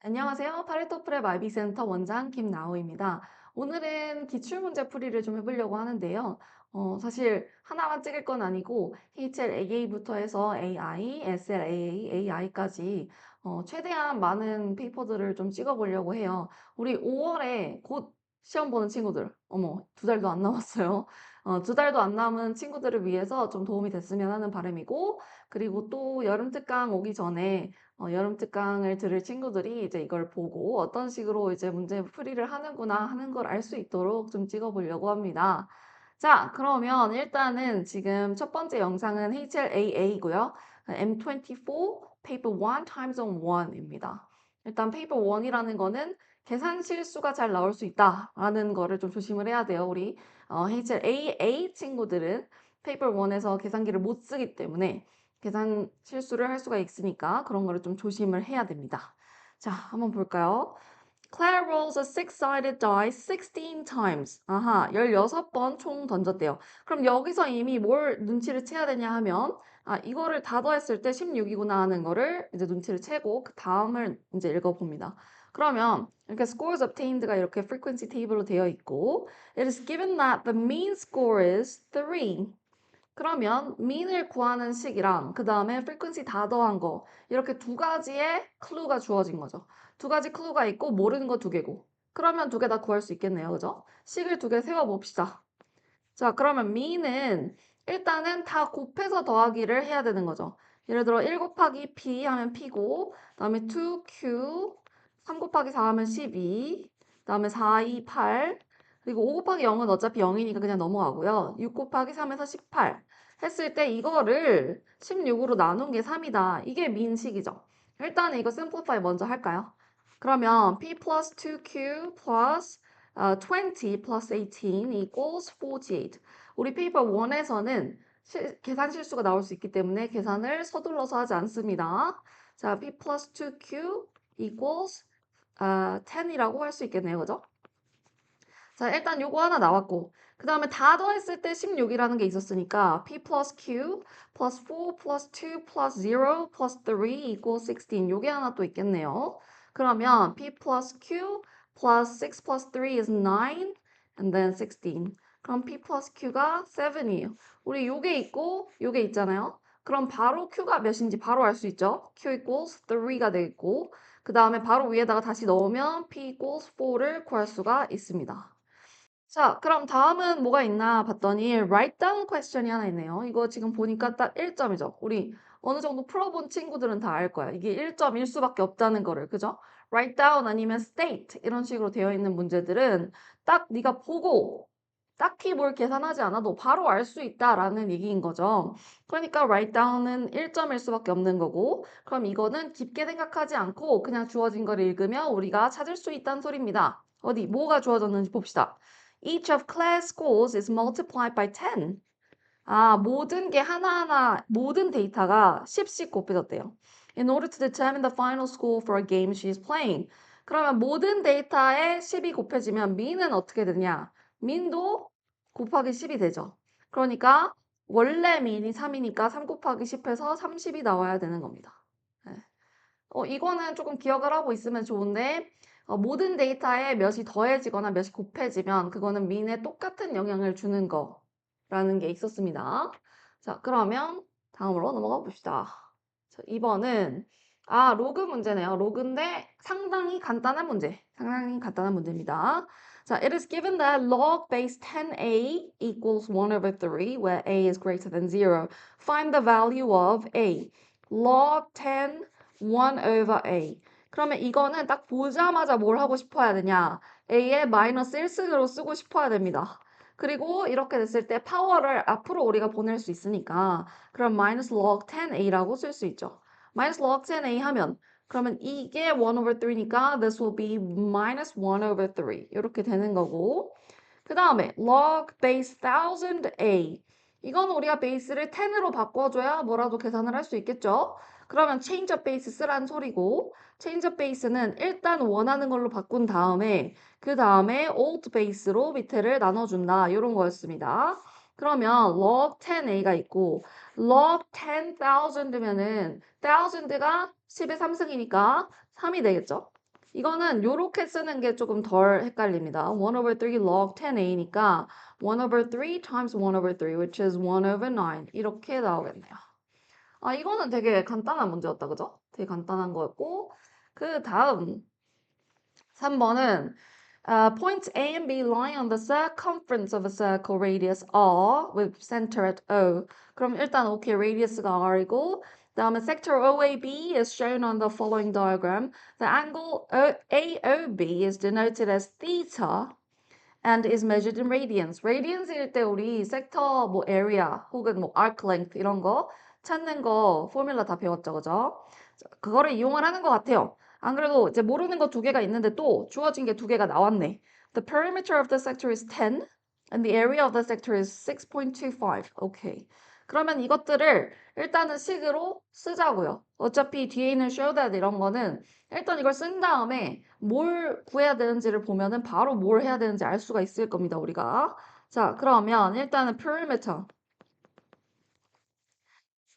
안녕하세요. 파레토프랩 IB센터 원장 김나호입니다. 오늘은 기출문제 풀이를 좀 해보려고 하는데요. 사실 하나만 찍을 건 아니고 HLAA부터 해서 AI, SLAA, AI까지 최대한 많은 페이퍼들을 좀 찍어보려고 해요. 우리 5월에 곧 시험 보는 친구들, 어머, 2달도 안 남았어요. 2달도 안 남은 친구들을 위해서 좀 도움이 됐으면 하는 바람이고, 그리고 또 여름 특강 오기 전에 여름 특강을 들을 친구들이 이제 이걸 보고 어떤 식으로 이제 문제 풀이를 하는구나 하는 걸 알 수 있도록 좀 찍어보려고 합니다. 자, 그러면 일단은 지금 첫 번째 영상은 HLAA고요. M24 Paper 1 times on 1입니다. 일단 Paper 1이라는 거는 계산 실수가 잘 나올 수 있다라는 거를 좀 조심을 해야 돼요. 우리 HLAA 친구들은 Paper 1에서 계산기를 못 쓰기 때문에 계산 실수를 할 수가 있으니까 그런 거를 좀 조심을 해야 됩니다. 자, 한번 볼까요? Claire rolls a six-sided die 16 times. 아하, 16번 총 던졌대요. 그럼 여기서 이미 뭘 눈치를 채야 되냐 하면, 이거를 다 더했을 때 16이구나 하는 거를 이제 눈치를 채고 그 다음을 이제 읽어봅니다. 그러면 이렇게 scores obtained가 이렇게 frequency table로 되어 있고, it is given that the mean score is 3. 그러면 mean을 구하는 식이랑 그 다음에 frequency 다 더한 거 이렇게 두 가지의 clue가 주어진 거죠. 두 가지 clue가 있고 모르는 거 두 개고. 그러면 두 개 다 구할 수 있겠네요. 그죠? 식을 두 개 세워봅시다. 자, 그러면 mean은 일단은 다 곱해서 더하기를 해야 되는 거죠. 예를 들어 1 곱하기 p 하면 p고 그 다음에 2q 3 곱하기 4 하면 12 그 다음에 4, 2, 8 그리고 5 곱하기 0은 어차피 0이니까 그냥 넘어가고요. 6 곱하기 3에서 18 했을 때 이거를 16으로 나눈 게 3이다. 이게 민식이죠. 일단 이거 simplify 먼저 할까요? 그러면 p plus 2q plus 20 plus 18 equals 48. 우리 페이퍼 1에서는 계산 실수가 나올 수 있기 때문에 계산을 서둘러서 하지 않습니다. 자, p plus 2q equals 10이라고 할 수 있겠네요. 그죠? 자, 일단 요거 하나 나왔고 그 다음에 다 더했을 때 16이라는 게 있었으니까 p plus q plus 4 plus 2 plus 0 plus 3 equals 16 요게 하나 또 있겠네요. 그러면 p plus q plus 6 plus 3 is 9 and then 16. 그럼 p plus q가 7이에요. 우리 요게 있고 요게 있잖아요. 그럼 바로 q가 몇인지 바로 알 수 있죠. q equals 3가 되겠고 그 다음에 바로 위에다가 다시 넣으면 p equals 4를 구할 수가 있습니다. 자, 그럼 다음은 뭐가 있나 봤더니 write down question이 하나 있네요. 이거 지금 보니까 딱 1점이죠. 우리 어느 정도 풀어본 친구들은 다 알 거야. 이게 1점일 수밖에 없다는 거를. 그죠? write down 아니면 state 이런 식으로 되어 있는 문제들은 딱 네가 보고 딱히 뭘 계산하지 않아도 바로 알 수 있다라는 얘기인 거죠. 그러니까 write down은 1점일 수밖에 없는 거고 그럼 이거는 깊게 생각하지 않고 그냥 주어진 걸 읽으면 우리가 찾을 수 있다는 소리입니다. 어디 뭐가 주어졌는지 봅시다. Each of Claire's scores is multiplied by 10. 모든 게 하나하나, 모든 데이터가 10씩 곱해졌대요. In order to determine the final score for a game she is playing. 그러면 모든 데이터에 10이 곱해지면 mean은 어떻게 되냐? mean도 곱하기 10이 되죠. 그러니까 원래 mean이 3이니까 3 곱하기 10해서 30이 나와야 되는 겁니다. 네. 이거는 조금 기억을 하고 있으면 좋은데 모든 데이터에 몇이 더해지거나 몇이 곱해지면 그거는 민에 똑같은 영향을 주는 거라는 게 있었습니다. 자, 그러면 다음으로 넘어가 봅시다. 자, 2번은 로그 문제네요. 로그인데 상당히 간단한 문제. 상당히 간단한 문제입니다. 자, it is given that log base 10a equals 1 over 3 where a is greater than 0. Find the value of a. log 10 1 over a. 그러면 이거는 딱 보자마자 뭘 하고 싶어야 되냐? a의 마이너스 1승으로 쓰고 싶어야 됩니다. 그리고 이렇게 됐을 때 파워를 앞으로 우리가 보낼 수 있으니까 그럼 minus log 10a라고 쓸 수 있죠. minus log 10a 하면 그러면 이게 1 over 3니까 this will be minus 1 over 3 이렇게 되는 거고 그 다음에 log base 1000a 이건 우리가 베이스를 10으로 바꿔줘야 뭐라도 계산을 할 수 있겠죠. 그러면 change of base 쓰란 소리고 change of base는 일단 원하는 걸로 바꾼 다음에 그 다음에 old base로 밑에를 나눠준다 이런 거였습니다. 그러면 log 10a가 있고 log 10,000면은 1000가 10의 3승이니까 3이 되겠죠. 이거는 요렇게 쓰는 게 조금 덜 헷갈립니다. 1 over 3 log 10a니까 1 over 3 times 1 over 3 which is 1 over 9 이렇게 나오겠네요. 아 이거는 되게 간단한 문제였다. 그죠? 되게 간단한 거였고 그 다음 3번은 points A and B lie on the circumference of a circle radius R with center at O. 그럼 일단 오케이 radius가 R이고 다음에 sector OAB is shown on the following diagram. The angle AOB is denoted as theta and is measured in radians. radians일 때 우리 섹터 뭐 area 혹은 뭐 arc length 이런 거 찾는 거 포뮬라 다 배웠죠, 그죠? 그거를 이용을 하는 것 같아요. 안 그래도 이제 모르는 거 두 개가 있는데 또 주어진 게 두 개가 나왔네. The perimeter of the sector is 10 and the area of the sector is 6.25. 오케이. 그러면 이것들을 일단은 식으로 쓰자고요. 어차피 뒤에 있는 show that 이런 거는 일단 이걸 쓴 다음에 뭘 구해야 되는지를 보면은 바로 뭘 해야 되는지 알 수가 있을 겁니다, 우리가. 자, 그러면 일단은 perimeter.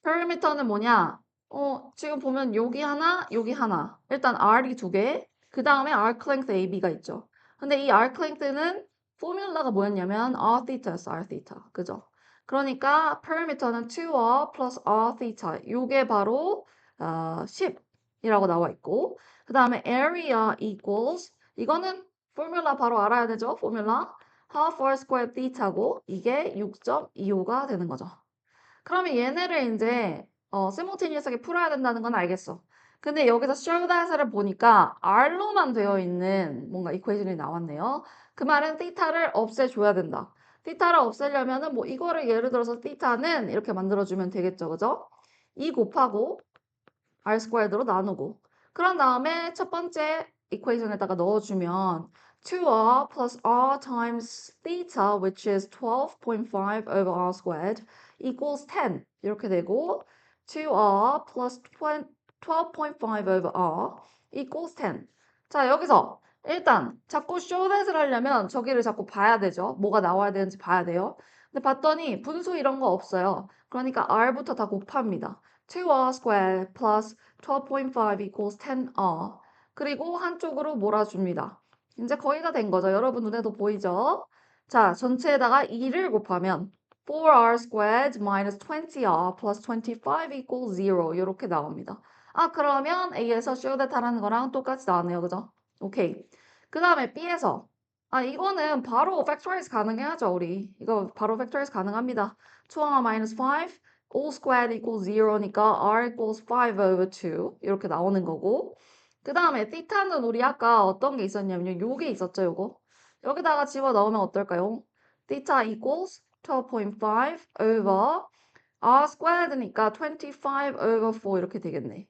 perimeter는 뭐냐? 지금 보면 여기 하나, 여기 하나. 일단 R이 두 개, 그 다음에 arc length AB가 있죠. 근데 이 arc length는 포뮬라가 뭐였냐면 R theta였어, R theta. 그죠? 그러니까 perimeter는 2R plus R theta. 요게 바로 10이라고 나와 있고 그 다음에 area equals 이거는 포뮬라 바로 알아야 되죠? 포뮬라 half R squared theta고 이게 6.25가 되는 거죠. 그러면 얘네를 이제 시모테니어스하게 풀어야 된다는 건 알겠어. 근데 여기서 show that을 보니까 R로만 되어 있는 뭔가 이퀘이션이 나왔네요. 그 말은 θ를 없애줘야 된다. θ를 없애려면은 뭐 이거를 예를 들어서 θ는 이렇게 만들어주면 되겠죠. 그죠? 2 곱하고 R 스퀘어드로 나누고 그런 다음에 첫 번째 이퀘이션에다가 넣어주면 2R plus R times theta which is 12.5 over R squared equals 10 이렇게 되고 2R plus 12.5 over R equals 10 자 여기서 일단 자꾸 show that을 하려면 저기를 자꾸 봐야 되죠. 뭐가 나와야 되는지 봐야 돼요. 근데 봤더니 분수 이런 거 없어요. 그러니까 R부터 다 곱합니다. 2R squared plus 12.5 equals 10R. 그리고 한쪽으로 몰아줍니다. 이제 거의 다 된 거죠. 여러분 눈에도 보이죠? 자, 전체에다가 2를 곱하면 4R squared minus 20R plus 25 equals 0 이렇게 나옵니다. 아, 그러면 A에서 show that 하라는 거랑 똑같이 나왔네요. 그죠? 오케이. 그 다음에 B에서 이거는 바로 factorize 가능해야죠, 우리. 이거 바로 factorize 가능합니다. 2R minus 5 all squared equals 0니까 r equals 5 over 2 이렇게 나오는 거고 그 다음에 θ는 우리 아까 어떤 게 있었냐면요. 요게 있었죠, 요거. 여기다가 집어넣으면 어떨까요? θ equals 12.5 over r squared니까 25 over 4 이렇게 되겠네.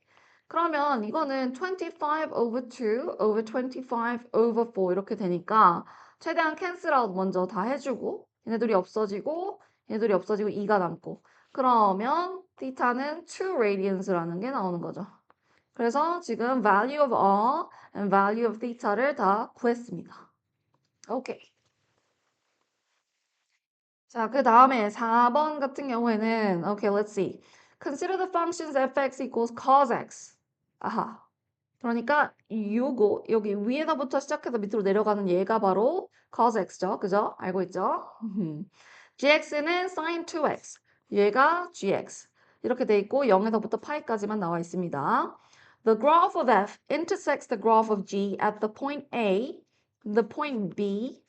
그러면 이거는 25 over 2 over 25 over 4 이렇게 되니까 최대한 cancel out 먼저 다 해주고 얘네들이 없어지고 얘네들이 없어지고 2가 남고 그러면 θ는 2 radians라는 게 나오는 거죠. 그래서 지금 value of R and value of theta를 다 구했습니다. 오케이. 자, 그 다음에 4번 같은 경우에는 okay, let's see. Consider the functions fx equals cos x. 아하. 그러니까 요거 여기 위에서부터 시작해서 밑으로 내려가는 얘가 바로 cos x죠. 그죠? 알고 있죠? gx는 sin 2x. 얘가 gx. 이렇게 돼 있고 0에서부터 파이까지만 나와 있습니다. The graph of f intersects the graph of g at the point A, the point B,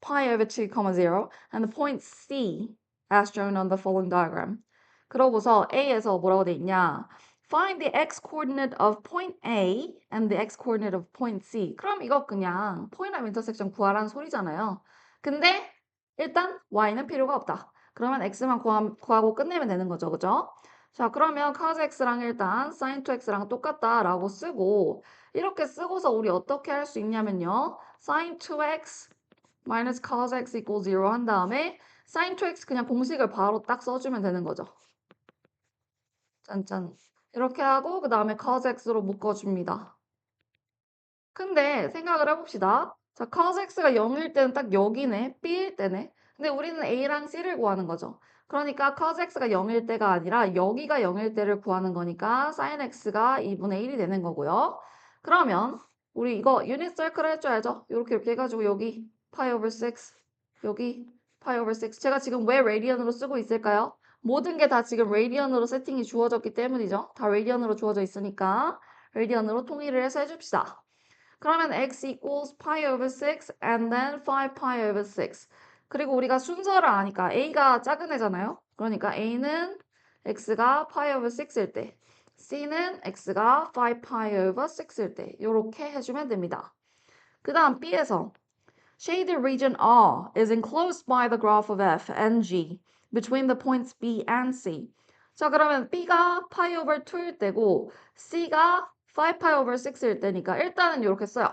pi over 2, 0, and the point C as shown on the following diagram. 그러고서 A에서 뭐라고 돼 있냐? Find the x-coordinate of point A and the x-coordinate of point C. 그럼 이거 그냥 point of intersection 구하라는 소리잖아요. 근데 일단 y는 필요가 없다. 그러면 x만 구하고 끝내면 되는 거죠. 그죠? 자, 그러면 cos x랑 일단 sin 2x랑 똑같다라고 쓰고 이렇게 쓰고서 우리 어떻게 할 수 있냐면요. sin 2x minus cos x equals 0 한 다음에 sin 2x 그냥 공식을 바로 딱 써주면 되는 거죠. 짠짠. 이렇게 하고 그 다음에 cos x로 묶어줍니다. 근데 생각을 해봅시다. 자, cos x가 0일 때는 딱 여기네. b일 때네. 근데 우리는 a랑 c를 구하는 거죠. 그러니까 cos x가 0일 때가 아니라 여기가 0일 때를 구하는 거니까 sin x가 2분의 1이 되는 거고요. 그러면 우리 이거 유닛 서클 할 줄 알죠? 이렇게 해가지고 여기 pi over 6, 여기 pi over 6. 제가 지금 왜 레디언으로 쓰고 있을까요? 모든 게 다 지금 레디언으로 세팅이 주어졌기 때문이죠. 다 레디언으로 주어져 있으니까 레디언으로 통일을 해서 해줍시다. 그러면 x equals pi over 6 and then 5 pi over 6. 그리고 우리가 순서를 아니까 a가 작은 애잖아요. 그러니까 a는 x가 pi over 6일 때, c는 x가 5 pi over 6일 때 이렇게 해주면 됩니다. 그 다음 b에서 shaded region R is enclosed by the graph of f and g between the points b and c. 자, 그러면 b가 pi over 2일 때고 c가 5 pi over 6일 때니까 일단은 이렇게 써요.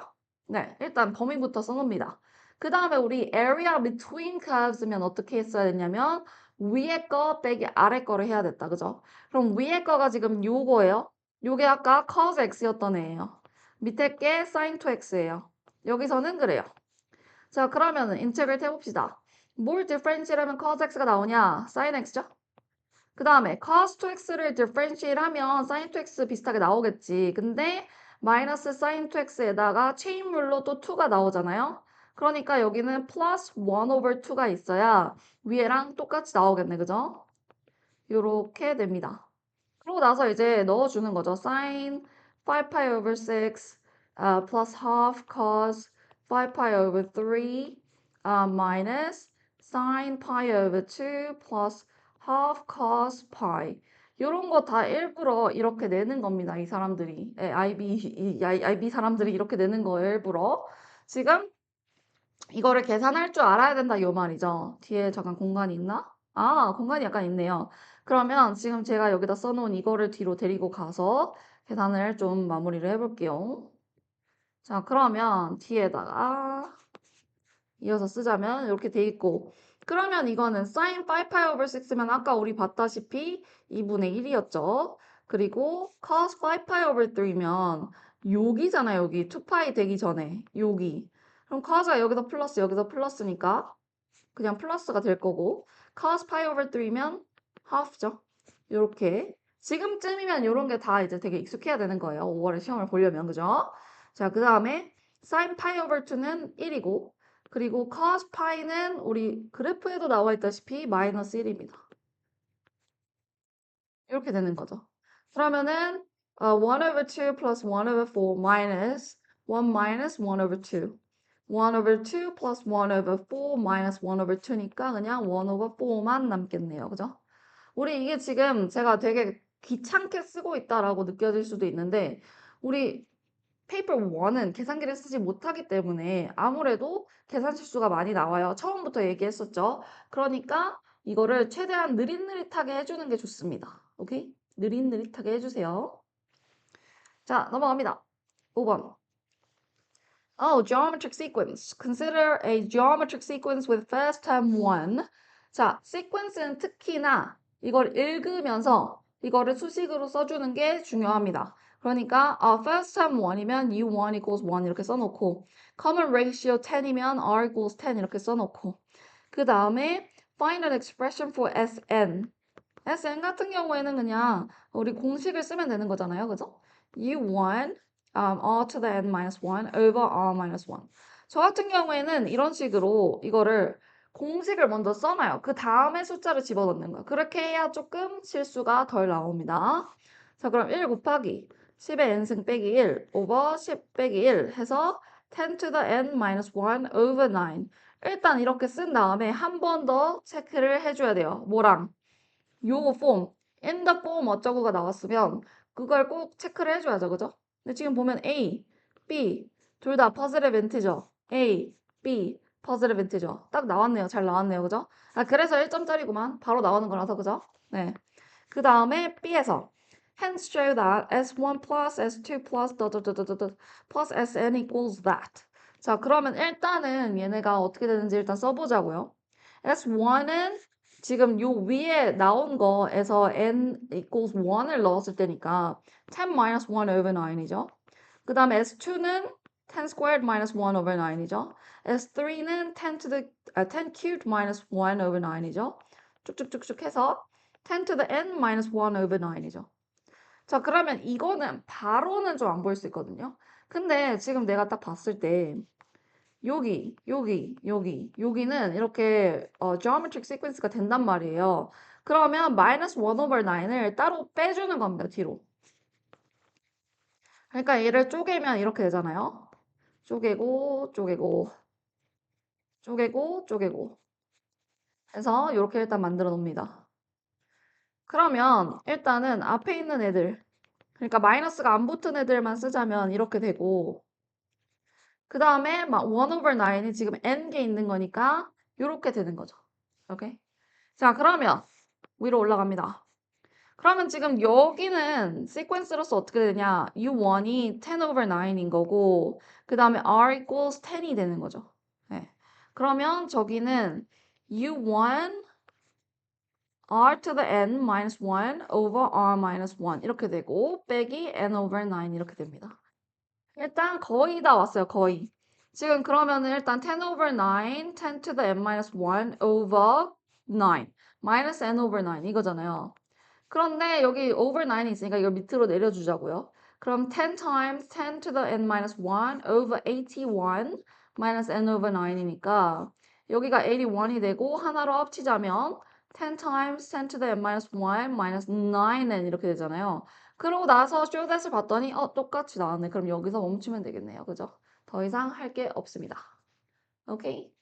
네, 일단 범위부터 써놓습니다. 그 다음에 우리 area between curves면 어떻게 했어야 됐냐면 위에 거 빼기 아래 거를 해야 됐다. 그죠? 그럼 위에 거가 지금 요거예요. 요게 아까 cos x였던 애예요. 밑에 게 sin 2x예요. 여기서는 그래요. 자, 그러면은 인테그레이트 해봅시다. 뭘 디퍼런시하면 cos x가 나오냐? sin x죠? 그 다음에 cos 2x를 differentiate 하면 sin 2x 비슷하게 나오겠지. 근데 마이너스 sin 2x에다가 체인물로 또 2가 나오잖아요. 그러니까 여기는 plus 1 over 2가 있어야 위에랑 똑같이 나오겠네. 그죠? 요렇게 됩니다. 그러고 나서 이제 넣어주는 거죠. sin 5 pi over 6 plus half cos 5 pi over 3 minus sin pi over 2 plus half cos pi. 이런 거 다 일부러 이렇게 내는 겁니다. 이 사람들이. IB 사람들이 이렇게 내는 거예요. 일부러. 지금 이거를 계산할 줄 알아야 된다. 요 말이죠. 뒤에 잠깐 공간이 있나? 아, 공간이 약간 있네요. 그러면 지금 제가 여기다 써놓은 이거를 뒤로 데리고 가서 계산을 좀 마무리를 해볼게요. 자, 그러면 뒤에다가 이어서 쓰자면 이렇게 돼 있고, 그러면 이거는 sin 5 pi over 6면 아까 우리 봤다시피 2분의 1이었죠. 그리고 cos 5 pi over 3면 여기잖아요. 여기 2파이 되기 전에 여기. 그럼 cos가 여기서 플러스 여기서 플러스니까 그냥 플러스가 될 거고, cos pi over 3면 half죠. 요렇게. 지금쯤이면 요런 게 다 이제 되게 익숙해야 되는 거예요. 5월에 시험을 보려면, 그죠? 자, 그 다음에 sin pi over 2는 1이고, 그리고 cos pi는 우리 그래프에도 나와 있다시피 마이너스 1입니다. 이렇게 되는 거죠. 그러면은 1 over 2 plus 1 over 4 minus 1 minus 1 over 2. 1 over 2 plus 1 over 4 minus 1 over 2니까 그냥 1 over 4만 남겠네요. 그죠? 우리 이게 지금 제가 되게 귀찮게 쓰고 있다라고 느껴질 수도 있는데 우리 페이퍼 1은 계산기를 쓰지 못하기 때문에 아무래도 계산 실수가 많이 나와요. 처음부터 얘기했었죠. 그러니까 이거를 최대한 느릿느릿하게 해주는 게 좋습니다. 오케이? 느릿느릿하게 해주세요. 자, 넘어갑니다. 5번. Oh, geometric sequence. Consider a geometric sequence with first term 1. 자, sequence는 특히나 이걸 읽으면서 이거를 수식으로 써주는 게 중요합니다. 그러니까 first term 1이면 u1 equals 1 이렇게 써놓고 common ratio 10이면 r equals 10 이렇게 써놓고 그 다음에 final expression for Sn. Sn 같은 경우에는 그냥 우리 공식을 쓰면 되는 거잖아요. 그죠? u1 r to the n minus 1 over r minus 1. 저 같은 경우에는 이런 식으로 이거를 공식을 먼저 써놔요. 그 다음에 숫자를 집어넣는 거예요. 그렇게 해야 조금 실수가 덜 나옵니다. 자, 그럼 1 곱하기 10의 n승 빼기 1 over 10 빼기 1 해서 10 to the n minus 1 over 9. 일단 이렇게 쓴 다음에 한 번 더 체크를 해줘야 돼요. 뭐랑? 요 폼, in the form 어쩌고가 나왔으면 그걸 꼭 체크를 해줘야죠. 그죠? 근데 지금 보면 A, B 둘 다 positive integer. A, B positive integer. 딱 나왔네요. 잘 나왔네요. 그죠? 아, 그래서 1점짜리구만. 바로 나오는 거라서. 그죠? 네. 그 다음에 B에서 hence show that S1 plus S2 plus plus Sn equals that. 자, 그러면 일단은 얘네가 어떻게 되는지 일단 써보자고요. S1은 지금 요 위에 나온 거에서 n equals 1을 넣었을 때니까 10 minus 1 over 9이죠. 그 다음에 S2는 10 squared minus 1 over 9이죠. S3는 10 to the 10 cubed minus 1 over 9이죠. 쭉쭉쭉쭉 해서 10 to the n minus 1 over 9이죠. 자, 그러면 이거는 바로는 좀 안 보일 수 있거든요. 근데 지금 내가 딱 봤을 때 여기는 이렇게 geometric sequence가 된단 말이에요. 그러면 마이너스 1 over 9을 따로 빼주는 겁니다, 뒤로. 그러니까 얘를 쪼개면 이렇게 되잖아요. 쪼개고, 쪼개고, 쪼개고, 쪼개고. 해서 이렇게 일단 만들어 놓습니다. 그러면 일단은 앞에 있는 애들, 그러니까 마이너스가 안 붙은 애들만 쓰자면 이렇게 되고, 그 다음에 막 1 over 9이 지금 n개 있는 거니까 이렇게 되는 거죠. 오케이? 자, 그러면 위로 올라갑니다. 그러면 지금 여기는 시퀀스로서 어떻게 되냐? U1이 10 over 9인 거고, 그 다음에 R equals 10이 되는 거죠. 네. 그러면 저기는 U1 R to the n minus 1 over R minus 1 이렇게 되고, 빼기 n over 9 이렇게 됩니다. 일단 거의 다 왔어요, 거의. 지금 그러면은 일단 10 over 9, 10 to the n minus 1 over 9, minus n over 9 이거잖아요. 그런데 여기 over 9이 있으니까 이걸 밑으로 내려주자고요. 그럼 10 times 10 to the n minus 1 over 81 minus n over 9이니까 여기가 81이 되고 하나로 합치자면 10 times 10 to the n minus 1 minus 9n 이렇게 되잖아요. 그러고 나서 show that을 봤더니 똑같이 나왔네. 그럼 여기서 멈추면 되겠네요. 그죠? 더 이상 할 게 없습니다. 오케이?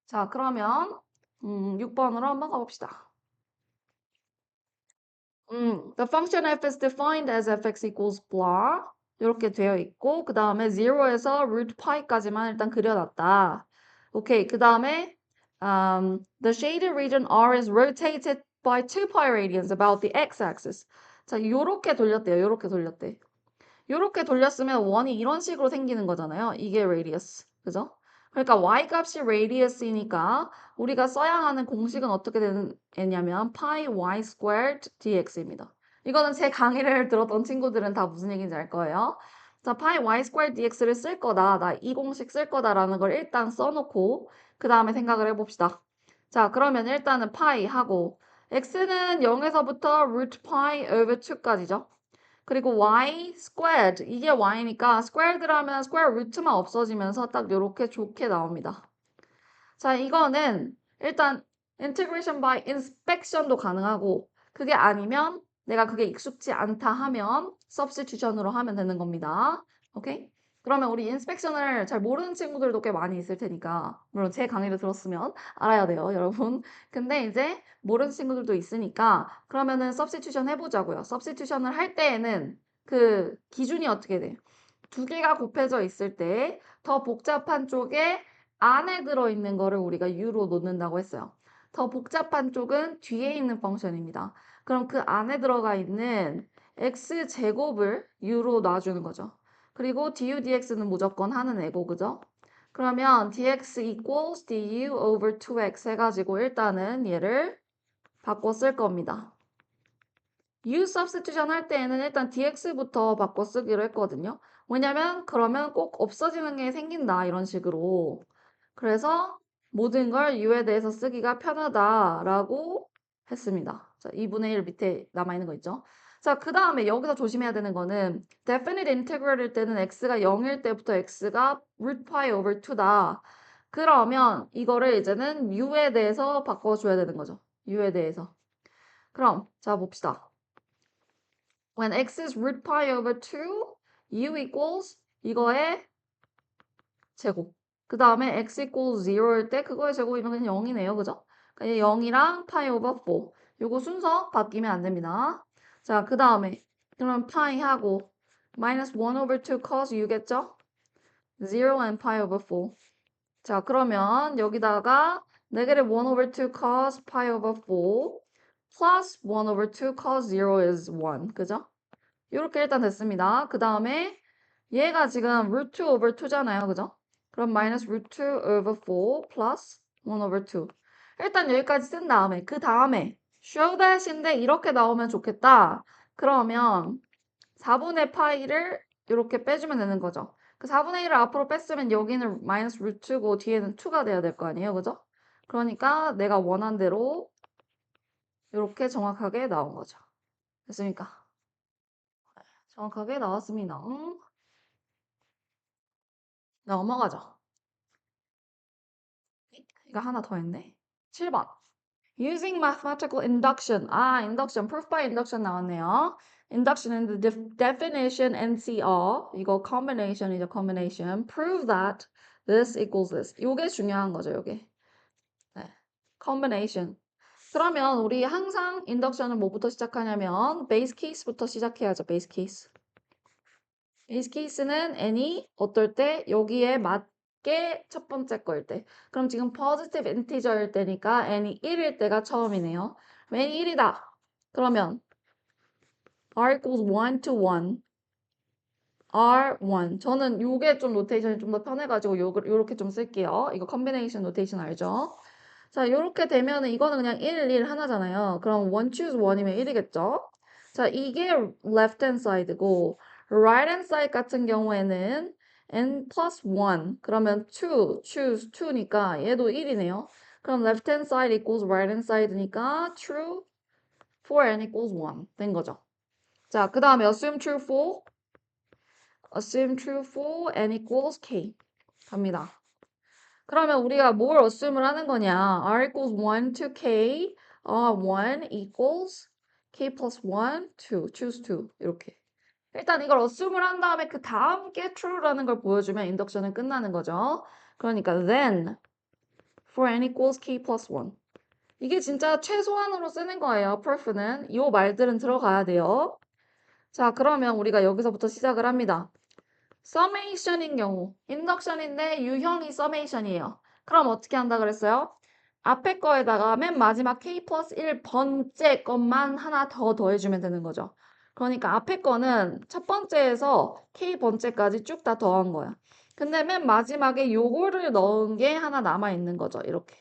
자, 그러면 6번으로 한번 가봅시다. The function f is defined as fx equals blah 이렇게 되어 있고 그 다음에 0에서 root pi까지만 일단 그려놨다. 오케이. 그 다음에 the shaded region R is rotated by 2 pi radians about the x-axis. 자, 요렇게 돌렸대요. 요렇게 돌렸대. 요렇게 돌렸으면 원이 이런 식으로 생기는 거잖아요. 이게 radius. 그죠? 그러니까 y 값이 radius이니까 우리가 써야 하는 공식은 어떻게 되냐면 pi y squared dx입니다. 이거는 제 강의를 들었던 친구들은 다 무슨 얘기인지 알 거예요. 자, pi y squared dx를 쓸 거다. 나 이 공식 쓸 거다라는 걸 일단 써놓고 그 다음에 생각을 해봅시다. 자, 그러면 일단은 pi 하고 x는 0에서부터 root pi over 2까지죠. 그리고 y squared 이게 y니까 squared라면 square root만 없어지면서 딱 이렇게 좋게 나옵니다. 자, 이거는 일단 integration by inspection도 가능하고 그게 아니면 내가 그게 익숙지 않다 하면 substitution으로 하면 되는 겁니다. 오케이? 그러면 우리 inspection을 잘 모르는 친구들도 꽤 많이 있을 테니까 물론 제 강의를 들었으면 알아야 돼요, 여러분. 근데 이제 모르는 친구들도 있으니까 그러면은 substitution 해보자고요. substitution을 할 때에는 그 기준이 어떻게 돼요? 두 개가 곱해져 있을 때 더 복잡한 쪽에 안에 들어있는 거를 우리가 u로 놓는다고 했어요. 더 복잡한 쪽은 뒤에 있는 펑션입니다. 그럼 그 안에 들어가 있는 x제곱을 u로 놔주는 거죠. 그리고 du, dx는 무조건 하는 애고, 그죠? 그러면 dx equals du over 2x 해가지고 일단은 얘를 바꿔 쓸 겁니다. u substitution 할 때에는 일단 dx부터 바꿔 쓰기로 했거든요. 왜냐면 그러면 꼭 없어지는 게 생긴다 이런 식으로. 그래서 모든 걸 u에 대해서 쓰기가 편하다라고 했습니다. 자, 2분의 1 밑에 남아있는 거 있죠? 자, 그 다음에 여기서 조심해야 되는 거는 definite integral일 때는 x가 0일 때부터 x가 root pi over 2다. 그러면 이거를 이제는 u에 대해서 바꿔줘야 되는 거죠. u에 대해서. 그럼 자 봅시다. When x is root pi over 2, u equals 이거의 제곱. 그 다음에 x equals 0일 때 그거의 제곱이면 그냥 0이네요. 그죠? 그러니까 0이랑 pi over 4. 요거 순서 바뀌면 안 됩니다. 자, 그 다음에 그럼 pi 하고 minus 1 over 2 cos u겠죠? 0 and pi over 4. 자, 그러면 여기다가 negative 1 over 2 cos pi over 4 plus 1 over 2 cos 0 is 1. 그죠? 이렇게 일단 됐습니다. 그 다음에 얘가 지금 root 2 over 2잖아요. 그죠? 그럼 minus root 2 over 4 plus 1 over 2. 일단 여기까지 쓴 다음에 그 다음에 show that인데 이렇게 나오면 좋겠다. 그러면 4분의 파이를 이렇게 빼주면 되는 거죠. 그 4분의 1을 앞으로 뺐으면 여기는 마이너스 루트고 뒤에는 2가 돼야 될 거 아니에요. 그죠? 그러니까 내가 원한 대로 이렇게 정확하게 나온 거죠. 됐습니까? 정확하게 나왔습니다. 넘어가죠. 이거 하나 더 했네. 7번. Using mathematical induction. induction, proof by induction 나왔네요. Induction in the definition NCR. 이거 combination이죠, combination. Prove that this equals this. 요게 중요한 거죠, 요게. 네. combination. 그러면 우리 항상 인덕션은 뭐부터 시작하냐면 베이스 케이스부터 시작해야죠. 베이스 케이스. 베이스 케이스는 n이 어떨 때 여기에 맞게 첫 번째 거일 때. 그럼 지금 positive integer일 때니까 n이 1일 때가 처음이네요. n이 1이다. 그러면 r equals 1 to 1. R1. 저는 요게 좀 노테이션이 좀 더 편해가지고 요렇게 좀 쓸게요. 이거 컨비네이션 노테이션 알죠? 자, 요렇게 되면은 이거는 그냥 1, 1 하나잖아요. 그럼 1 choose 1이면 1이겠죠? 자, 이게 left hand side고 right hand side 같은 경우에는 n plus 1 그러면 2 choose 2니까 얘도 1이네요. 그럼 left hand side equals right hand side니까 true for n equals 1 된 거죠. 자, 그 다음에 assume true for n equals k 갑니다. 그러면 우리가 뭘 assume을 하는 거냐? r equals 1 to k, 1 equals k plus 1, 2, choose 2 이렇게. 일단 이걸 assume을 한 다음에 그 다음 게 true라는 걸 보여주면 인덕션은 끝나는 거죠. 그러니까 then for n equals k plus 1. 이게 진짜 최소한으로 쓰는 거예요. proof는. 이 말들은 들어가야 돼요. 자, 그러면 우리가 여기서부터 시작을 합니다. summation인 경우, 인덕션인데 유형이 summation이에요. 그럼 어떻게 한다 그랬어요? 앞에 거에다가 맨 마지막 k 플러스 1번째 것만 하나 더 더해주면 되는 거죠. 그러니까 앞에 거는 첫 번째에서 k 번째까지 쭉 다 더한 거야. 근데 맨 마지막에 요거를 넣은 게 하나 남아있는 거죠. 이렇게.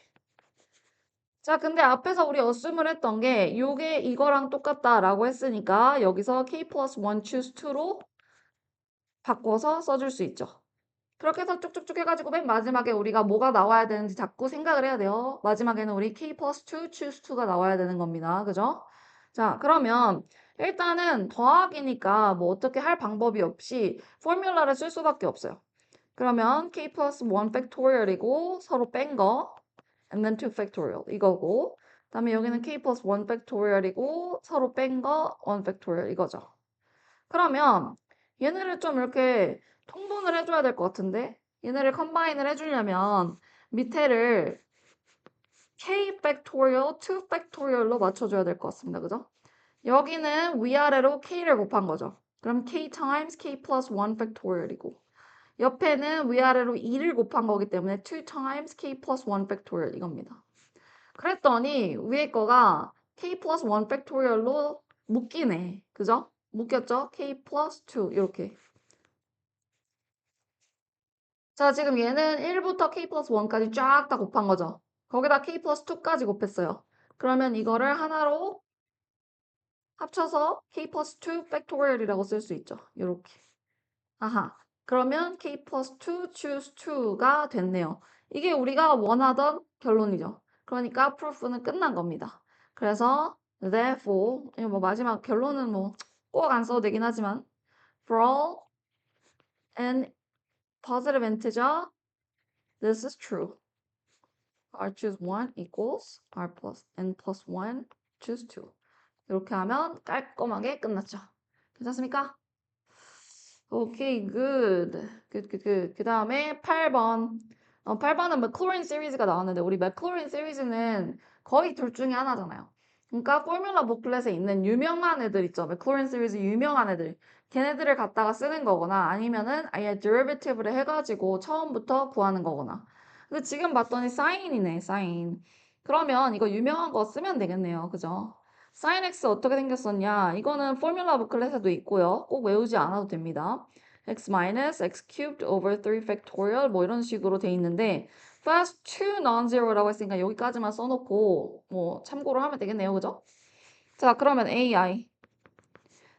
자, 근데 앞에서 우리 assume을 했던 게 요게 이거랑 똑같다라고 했으니까 여기서 k 플러스 1 choose 2로 바꿔서 써줄 수 있죠. 그렇게 해서 쭉쭉쭉 해가지고 맨 마지막에 우리가 뭐가 나와야 되는지 자꾸 생각을 해야 돼요. 마지막에는 우리 k 플러스 2 choose 2가 나와야 되는 겁니다. 그죠? 자, 그러면 일단은 더하기니까 뭐 어떻게 할 방법이 없이 포뮬라를 쓸 수밖에 없어요. 그러면 k 플러스 1 팩토리얼이고 서로 뺀 거 and then 2 팩토리얼 이거고 그다음에 여기는 k 플러스 1 팩토리얼이고 서로 뺀 거 1 팩토리얼 이거죠. 그러면 얘네를 좀 이렇게 통분을 해줘야 될 것 같은데 얘네를 컴바인을 해주려면 밑에를 k 팩토리얼, 2 팩토리얼로 맞춰줘야 될 것 같습니다. 그죠? 여기는 위아래로 k를 곱한 거죠. 그럼 k times k plus 1 팩토리얼이고 옆에는 위아래로 2를 곱한 거기 때문에 2 times k plus 1 팩토리얼 이겁니다. 그랬더니 위에 거가 k plus 1 팩토리얼로 묶이네. 그죠? 묶였죠? k plus 2 이렇게. 자, 지금 얘는 1부터 k 플러스 1까지 쫙 다 곱한 거죠. 거기다 k 플러스 2까지 곱했어요. 그러면 이거를 하나로 합쳐서 k 플러스 2 팩토리얼이라고 쓸 수 있죠. 이렇게. 아하. 그러면 k 플러스 2 choose 2가 됐네요. 이게 우리가 원하던 결론이죠. 그러니까 proof는 끝난 겁니다. 그래서 therefore 이거 뭐 마지막 결론은 뭐 꼭 안 써도 되긴 하지만 for all n positive integer this is true. r choose 1 equals r plus n plus 1 choose 2. 이렇게 하면 깔끔하게 끝났죠. 괜찮습니까? 오케이, good. 그 다음에 8번. 8번은 맥클로린 시리즈가 나왔는데 우리 맥클로린 시리즈는 거의 둘 중에 하나잖아요. 그러니까 포뮬라 북클렛에 있는 유명한 애들 있죠. 맥클로린 시리즈 유명한 애들. 걔네들을 갖다가 쓰는 거거나 아니면은 아예 derivative를 해가지고 처음부터 구하는 거거나. 근데 지금 봤더니 사인이네, 사인. 그러면 이거 유명한 거 쓰면 되겠네요. 그죠? sin x 어떻게 생겼었냐? 이거는 포뮬라 북클렛에도 있고요. 꼭 외우지 않아도 됩니다. x minus x cubed over 3 factorial 뭐 이런 식으로 돼 있는데 first 2 non-zero라고 했으니까 여기까지만 써놓고 뭐 참고로 하면 되겠네요. 그죠? 자, 그러면 ai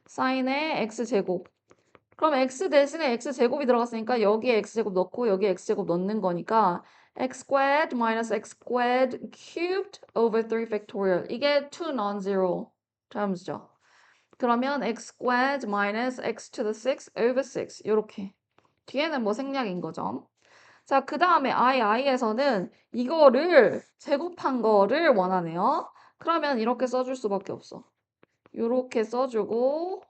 sin의 x제곱 그럼 x 대신에 x제곱이 들어갔으니까 여기에 x제곱 넣고 여기에 x제곱 넣는 거니까 x squared minus x squared cubed over 3 factorial 이게 2 non-zero terms죠. 그러면 x squared minus x to the 6 over 6 이렇게 뒤에는 뭐 생략인 거죠. 자, 그 다음에 i에서는 이거를 제곱한 거를 원하네요. 그러면 이렇게 써줄 수밖에 없어. 요렇게 써주고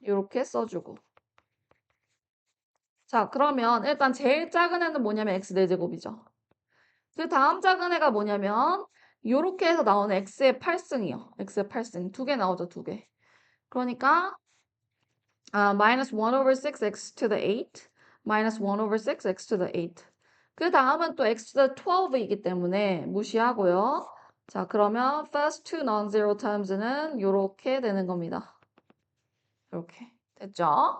요렇게 써주고. 자, 그러면 일단 제일 작은 애는 뭐냐면 x 4제곱이죠. 그 다음 작은 애가 뭐냐면 요렇게 해서 나오는 x의 8승이요. x의 8승. 두 개 나오죠, 두 개. 그러니까 minus 1 over 6x to the 8 minus 1 over 6x to the 8. 그 다음은 또 x to the 12이기 때문에 무시하고요. 자, 그러면 first two non-zero terms는 요렇게 되는 겁니다. 이렇게 됐죠?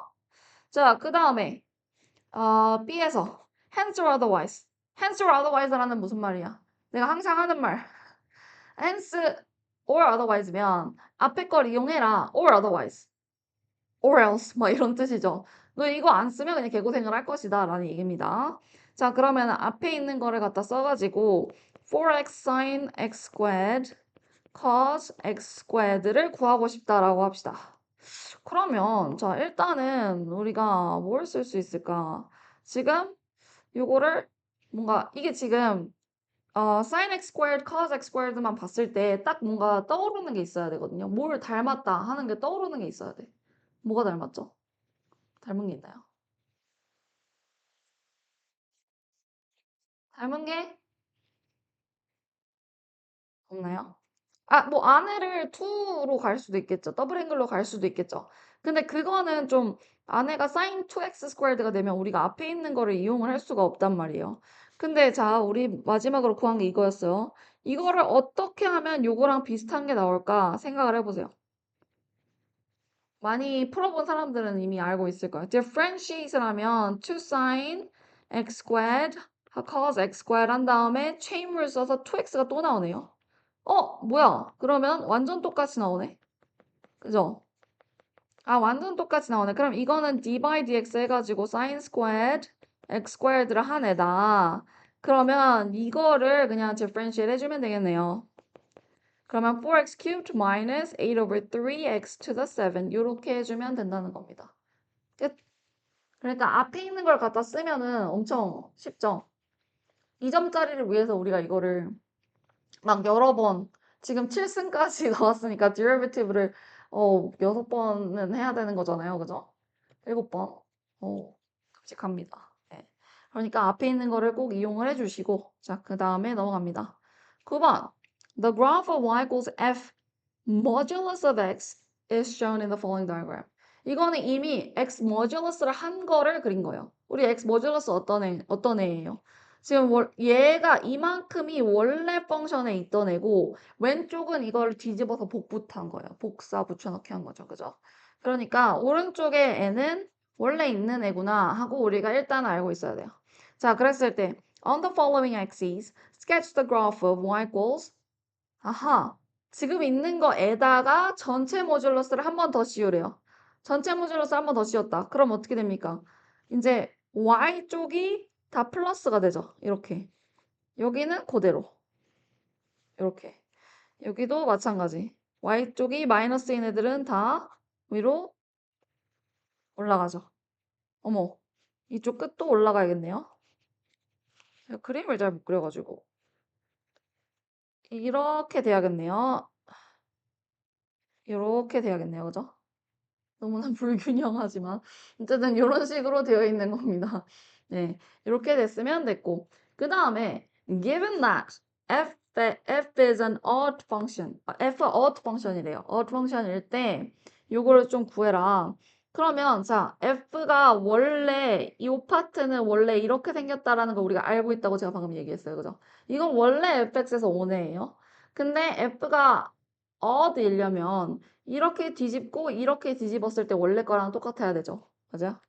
자, 그 다음에 B에서 hence or otherwise. hence or otherwise라는 무슨 말이야? 내가 항상 하는 말. hence or otherwise면 앞에 걸 이용해라. or otherwise. or else 뭐 이런 뜻이죠. 너 이거 안 쓰면 그냥 개고생을 할 것이다 라는 얘기입니다. 자, 그러면 앞에 있는 거를 갖다 써가지고 4x sin x squared cos x squared를 구하고 싶다라고 합시다. 그러면 자, 일단은 우리가 뭘 쓸 수 있을까? 지금 요거를 뭔가 이게 지금 sin x squared, cos x squared만 봤을 때 딱 뭔가 떠오르는 게 있어야 되거든요. 뭘 닮았다 하는 게 떠오르는 게 있어야 돼. 뭐가 닮았죠? 닮은 게 있나요? 닮은 게 없나요? 뭐 아내를 2로 갈 수도 있겠죠. 더블 앵글로 갈 수도 있겠죠. 근데 그거는 좀 아내가 sin 2x 스퀘어드가 되면 우리가 앞에 있는 거를 이용을 할 수가 없단 말이에요. 근데 자, 우리 마지막으로 구한 게 이거였어요. 이거를 어떻게 하면 요거랑 비슷한 게 나올까 생각을 해보세요. 많이 풀어본 사람들은 이미 알고 있을 거예요. differentiate를 하면 2 sin x squared cos x squared 한 다음에 chainrule 써서 2x가 또 나오네요. 뭐야? 그러면 완전 똑같이 나오네. 그죠? 완전 똑같이 나오네. 그럼 이거는 d by dx 해가지고 sin squared x squared를 한 애다. 그러면 이거를 그냥 differentiate 해주면 되겠네요. 그러면 4x cubed minus 8 over 3x to the 7 이렇게 해주면 된다는 겁니다. 끝. 그러니까 앞에 있는 걸 갖다 쓰면은 엄청 쉽죠. 2점짜리를 위해서 우리가 이거를 막 여러 번 지금 7승까지 나왔으니까 derivative를 6번은 해야 되는 거잖아요. 그죠? 7번. 끔찍합니다. 네. 그러니까 앞에 있는 거를 꼭 이용을 해주시고 자, 그 다음에 넘어갑니다. 9번. The graph of y equals f modulus of x is shown in the following diagram. 이거는 이미 x modulus를 한 거를 그린 거예요. 우리 x modulus 어떤 애예요? 지금 얘가 이만큼이 원래 펑션에 있던 애고 왼쪽은 이걸 뒤집어서 복붙한 거예요. 복사 붙여넣기 한 거죠. 그죠? 그러니까 오른쪽에 애는 원래 있는 애구나 하고 우리가 일단 알고 있어야 돼요. 자, 그랬을 때 on the following axes, sketch the graph of y equals 아하, 지금 있는 거에다가 전체 모듈러스를 한 번 더 씌우래요. 전체 모듈러스 한 번 더 씌웠다. 그럼 어떻게 됩니까? 이제 y쪽이 다 플러스가 되죠. 이렇게. 여기는 그대로. 이렇게. 여기도 마찬가지. y쪽이 마이너스인 애들은 다 위로 올라가죠. 어머, 이쪽 끝도 올라가야겠네요. 제가 그림을 잘 못 그려가지고. 이렇게 돼야겠네요. 이렇게 돼야겠네요. 그죠? 너무나 불균형하지만 어쨌든 이런 식으로 되어 있는 겁니다. 네, 이렇게 됐으면 됐고 그 다음에 given that f is an odd function f가 odd function이래요. odd function일 때 요거를 좀 구해라. 그러면 자 f가 원래 이 파트는 원래 이렇게 생겼다라는 걸 우리가 알고 있다고 제가 방금 얘기했어요. 그죠? 이건 원래 fx에서 온 애예요. 근데 f가 odd이려면 이렇게 뒤집고 이렇게 뒤집었을 때 원래 거랑 똑같아야 되죠. 맞아요?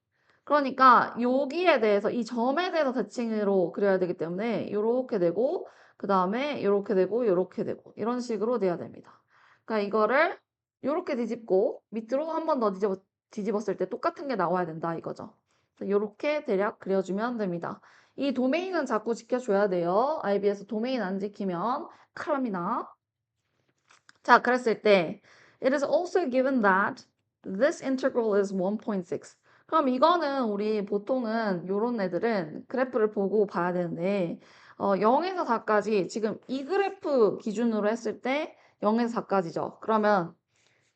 그러니까 여기에 대해서 이 점에 대해서 대칭으로 그려야 되기 때문에 이렇게 되고 그 다음에 이렇게 되고 이렇게 되고 이런 식으로 돼야 됩니다. 그러니까 이거를 이렇게 뒤집고 밑으로 한 번 더 뒤집었을 때 똑같은 게 나와야 된다 이거죠. 이렇게 대략 그려주면 됩니다. 이 도메인은 자꾸 지켜줘야 돼요. IB에서 도메인 안 지키면 큰일 납니다. 자, 그랬을 때 it is also given that this integral is 1.6. 그럼 이거는 우리 보통은 요런 애들은 그래프를 보고 봐야 되는데 0에서 4까지 지금 이 그래프 기준으로 했을 때 0에서 4까지죠. 그러면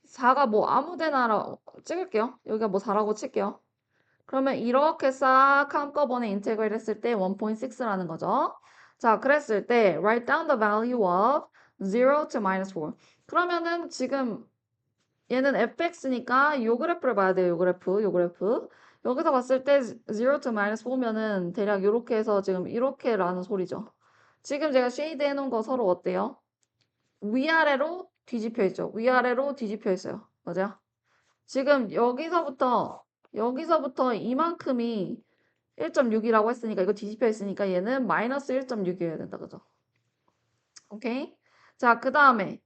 4가 뭐 아무 데나 찍을게요. 여기가 뭐 4라고 칠게요. 그러면 이렇게 싹 한꺼번에 인테그레이트 했을 때 1.6라는 거죠. 자, 그랬을 때 write down the value of 0 to minus 4. 그러면은 지금 얘는 fx니까 요 그래프를 봐야 돼요. 요 그래프, 요 그래프. 여기서 봤을 때 0 to minus 4면은 대략 요렇게 해서 지금 이렇게라는 소리죠. 지금 제가 쉐이드 해놓은 거 서로 어때요? 위아래로 뒤집혀 있죠. 위아래로 뒤집혀 있어요. 맞아요? 지금 여기서부터 이만큼이 1.6이라고 했으니까 이거 뒤집혀 있으니까 얘는 마이너스 1.6이어야 된다. 그죠? 오케이? 자, 그 다음에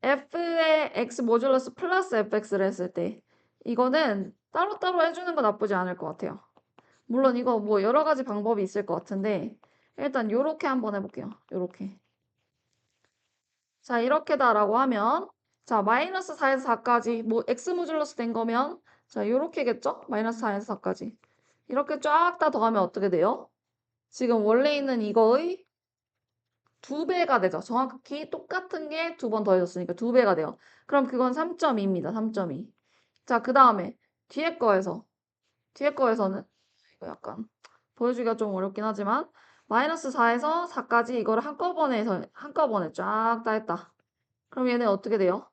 f의 x 모듈러스 플러스 fx를 했을 때 이거는 따로따로 해주는 건 나쁘지 않을 것 같아요. 물론 이거 뭐 여러 가지 방법이 있을 것 같은데 일단 요렇게 한번 해볼게요. 요렇게. 자, 이렇게다라고 하면 자, 마이너스 4에서 4까지 뭐 x 모듈러스 된 거면 자, 요렇게겠죠? 마이너스 4에서 4까지. 이렇게 쫙 다 더하면 어떻게 돼요? 지금 원래 있는 이거의 2배가 되죠. 정확히 똑같은 게 2번 더해졌으니까 2배가 돼요. 그럼 그건 3.2입니다. 3.2. 자, 그 다음에 뒤에 거에서는 이거 약간 보여주기가 좀 어렵긴 하지만 마이너스 4에서 4까지 이거를 한꺼번에 쫙 다 했다. 그럼 얘네 어떻게 돼요?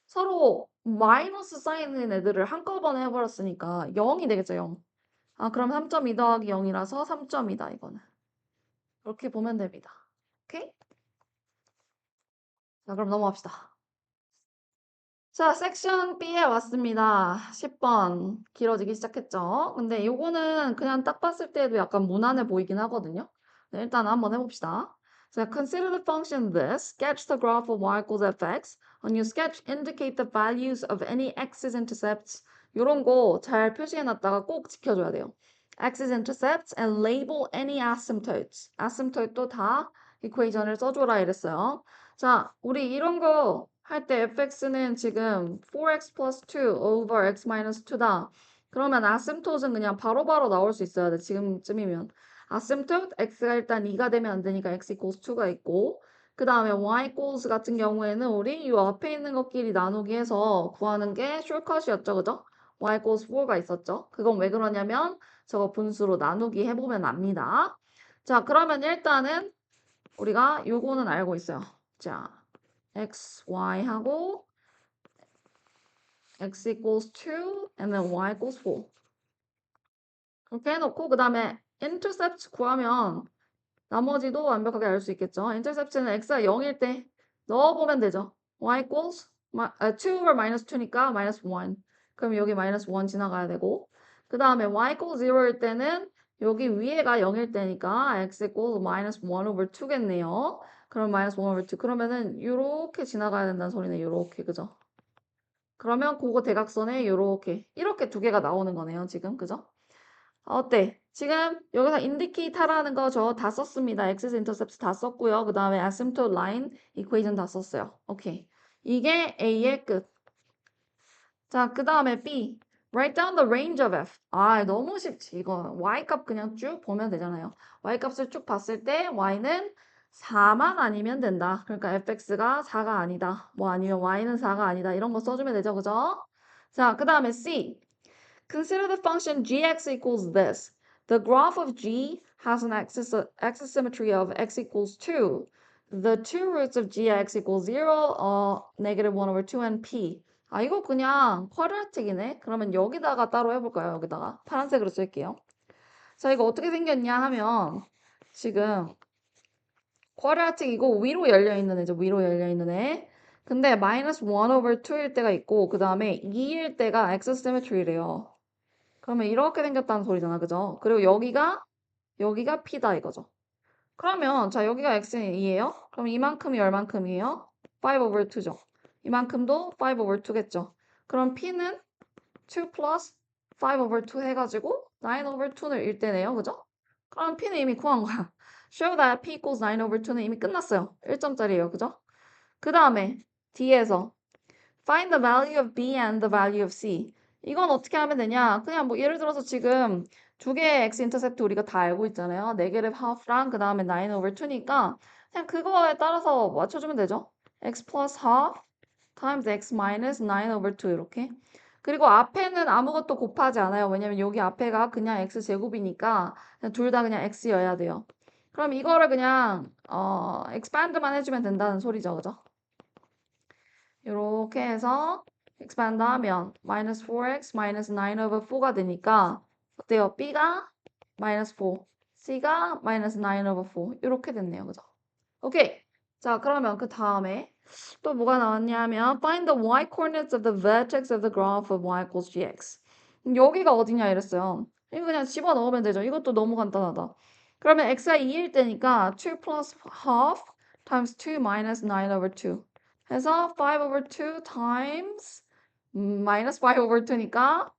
서로 마이너스 사인인 애들을 한꺼번에 해버렸으니까 0이 되겠죠, 0. 아, 그럼 3.2 더하기 0이라서 3.2다, 이거는. 그렇게 보면 됩니다. 오케이? 자, 그럼 넘어갑시다. 자, 섹션 B에 왔습니다. 10번 길어지기 시작했죠. 근데 요거는 그냥 딱 봤을 때도 약간 무난해 보이긴 하거든요. 네, 일단 한번 해봅시다. 자, consider the function this. Sketch the graph of y equals fx. On your sketch, indicate the values of any x's intercepts. 요런 거 잘 표시해놨다가 꼭 지켜줘야 돼요. x's intercepts and label any asymptotes. asymptote도 다 이퀘이션을 써줘라 이랬어요. 자, 우리 이런 거 할 때 fx는 지금 4x plus 2 over x minus 2다. 그러면 아심토트는 그냥 바로바로 나올 수 있어야 돼. 지금쯤이면. 아심토트 x가 일단 2가 되면 안 되니까 x equals 2가 있고 그 다음에 y equals 같은 경우에는 우리 이 앞에 있는 것끼리 나누기 해서 구하는 게 숏컷이었죠. 그죠? y equals 4가 있었죠. 그건 왜 그러냐면 저거 분수로 나누기 해보면 압니다. 자, 그러면 일단은 우리가 요거는 알고 있어요. 자, x, y 하고 x equals 2 and then y equals 4. 그렇게 해놓고 그 다음에 intercept 구하면 나머지도 완벽하게 알 수 있겠죠. intercept는 x가 0일 때 넣어보면 되죠. y equals 2 over minus 2니까 minus 1. 그럼 여기 minus 1 지나가야 되고 그 다음에 y equals 0일 때는 여기 위에가 0일 때니까 x equals minus 1 over 2겠네요. 그럼 minus 1 over 2. 그러면은 이렇게 지나가야 된다는 소리네. 이렇게 그죠? 그러면 그거 대각선에 이렇게 두 개가 나오는 거네요. 지금 그죠? 어때? 지금 여기서 indicate 하라는 거 저 다 썼습니다. axis intercepts 다 썼고요. 그 다음에 asymptote line equation 다 썼어요. 오케이. 이게 A의 끝. 자, 그 다음에 B. Write down the range of f. 아, 너무 쉽지. 이거 y 값 그냥 쭉 보면 되잖아요. y 값을 쭉 봤을 때 y는 4만 아니면 된다. 그러니까 fx가 4가 아니다. 뭐 아니면 y는 4가 아니다. 이런 거 써주면 되죠. 그죠? 자, 그 다음에 C. Consider the function gx equals this. The graph of g has an axis symmetry of x equals 2. The two roots of gx equals 0, negative 1 over 2 and p. 아, 이거 그냥 쿼드라틱이네. 그러면 여기다가 따로 해볼까요? 여기다가 파란색으로 쓸게요. 자, 이거 어떻게 생겼냐 하면 지금 쿼드라틱이고 위로 열려있는 애죠. 위로 열려있는 애. 근데 마이너스 1 over 2일 때가 있고 그 다음에 2일 때가 x 시메트리래요. 그러면 이렇게 생겼다는 소리잖아. 그죠? 그리고 여기가 p다 이거죠. 그러면 자 여기가 x는 2예요. 그럼 이만큼이 얼만큼이에요? 5 over 2죠. 이만큼도 5 over 2겠죠. 그럼 p는 2 plus 5 over 2 해가지고 9 over 2를 일때네요. 그죠? 그럼 p는 이미 구한 거야. Show that p equals 9 over 2는 이미 끝났어요. 1점짜리예요. 그죠? 그 다음에 D에서 Find the value of B and the value of C. 이건 어떻게 하면 되냐? 그냥 뭐 예를 들어서 지금 두 개의 x 인터셉트 우리가 다 알고 있잖아요. 네게티브 하프랑 그 다음에 9 over 2니까 그냥 그거에 따라서 맞춰주면 되죠. x plus half times x minus 9 over 2 이렇게. 그리고 앞에는 아무것도 곱하지 않아요. 왜냐면 여기 앞에가 그냥 x 제곱이니까 둘 다 그냥 x여야 돼요. 그럼 이거를 그냥 expand만 해주면 된다는 소리죠. 그죠? 이렇게 해서 expand 하면 minus 4x minus 9 over 4가 되니까 어때요? b가 minus 4, c가 minus 9 over 4 이렇게 됐네요. 그죠? 오케이. 자, 그러면 그 다음에 또 뭐가 나왔냐면 find the y coordinates of the vertex of the graph of y equals gx. 여기가 어디냐 이랬어요. 이거 그냥 집어넣으면 되죠. 이것도 너무 간단하다. 그러면 x가 2일 때니까 2 plus half times 2 minus 9 over 2 해서 5 over 2 times minus 5 over 2니까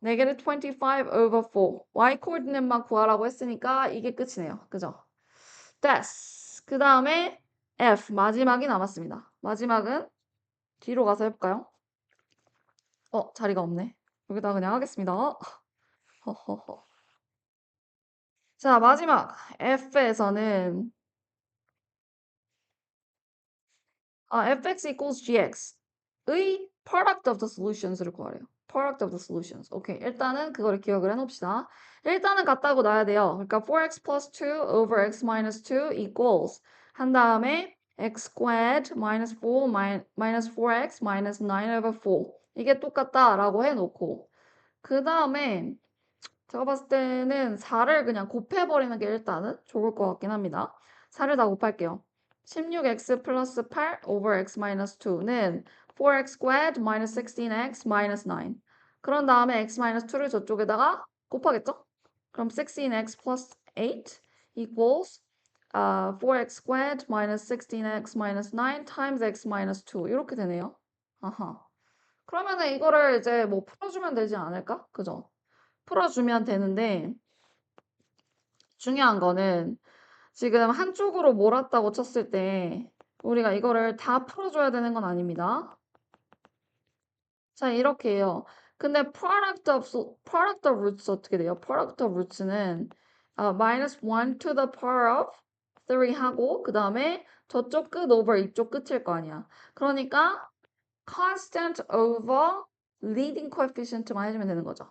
negative 25 over 4. y coordinate만 구하라고 했으니까 이게 끝이네요. 그죠? 됐어. 그 다음에 F 마지막이 남았습니다. 마지막은 뒤로 가서 해볼까요? 자리가 없네. 여기다 그냥 하겠습니다. 허허허. 자, 마지막 F에서는 fx equals gx의 product of the solutions를 구하래요. product of the solutions. 오케이. 일단은 그거를 기억을 해놓읍시다. 일단은 같다고 놔야 돼요. 그러니까 4x plus 2 over x minus 2 equals 한 다음에 x squared minus 4 minus 4x minus 9 over 4 이게 똑같다라고 해놓고 그 다음에 제가 봤을 때는 4를 그냥 곱해버리는 게 일단은 좋을 것 같긴 합니다. 4를 다 곱할게요. 16x 플러스 8 over x 마이너스 2는 4x squared minus 16x minus 9. 그런 다음에 x 마이너스 2를 저쪽에다가 곱하겠죠? 그럼 16x plus 8 equals 4x squared minus 16x minus 9 times x minus 2 이렇게 되네요. 아하. 그러면은 이거를 이제 뭐 풀어주면 되지 않을까? 그죠? 풀어주면 되는데 중요한 거는 지금 한쪽으로 몰았다고 쳤을 때 우리가 이거를 다 풀어줘야 되는 건 아닙니다. 자, 이렇게 해요. 근데 product of roots 어떻게 돼요? product of roots는 minus 1 to the power of 3 하고 그 다음에 저쪽 끝 over 이쪽 끝일 거 아니야. 그러니까 constant over leading coefficient만 해주면 되는 거죠.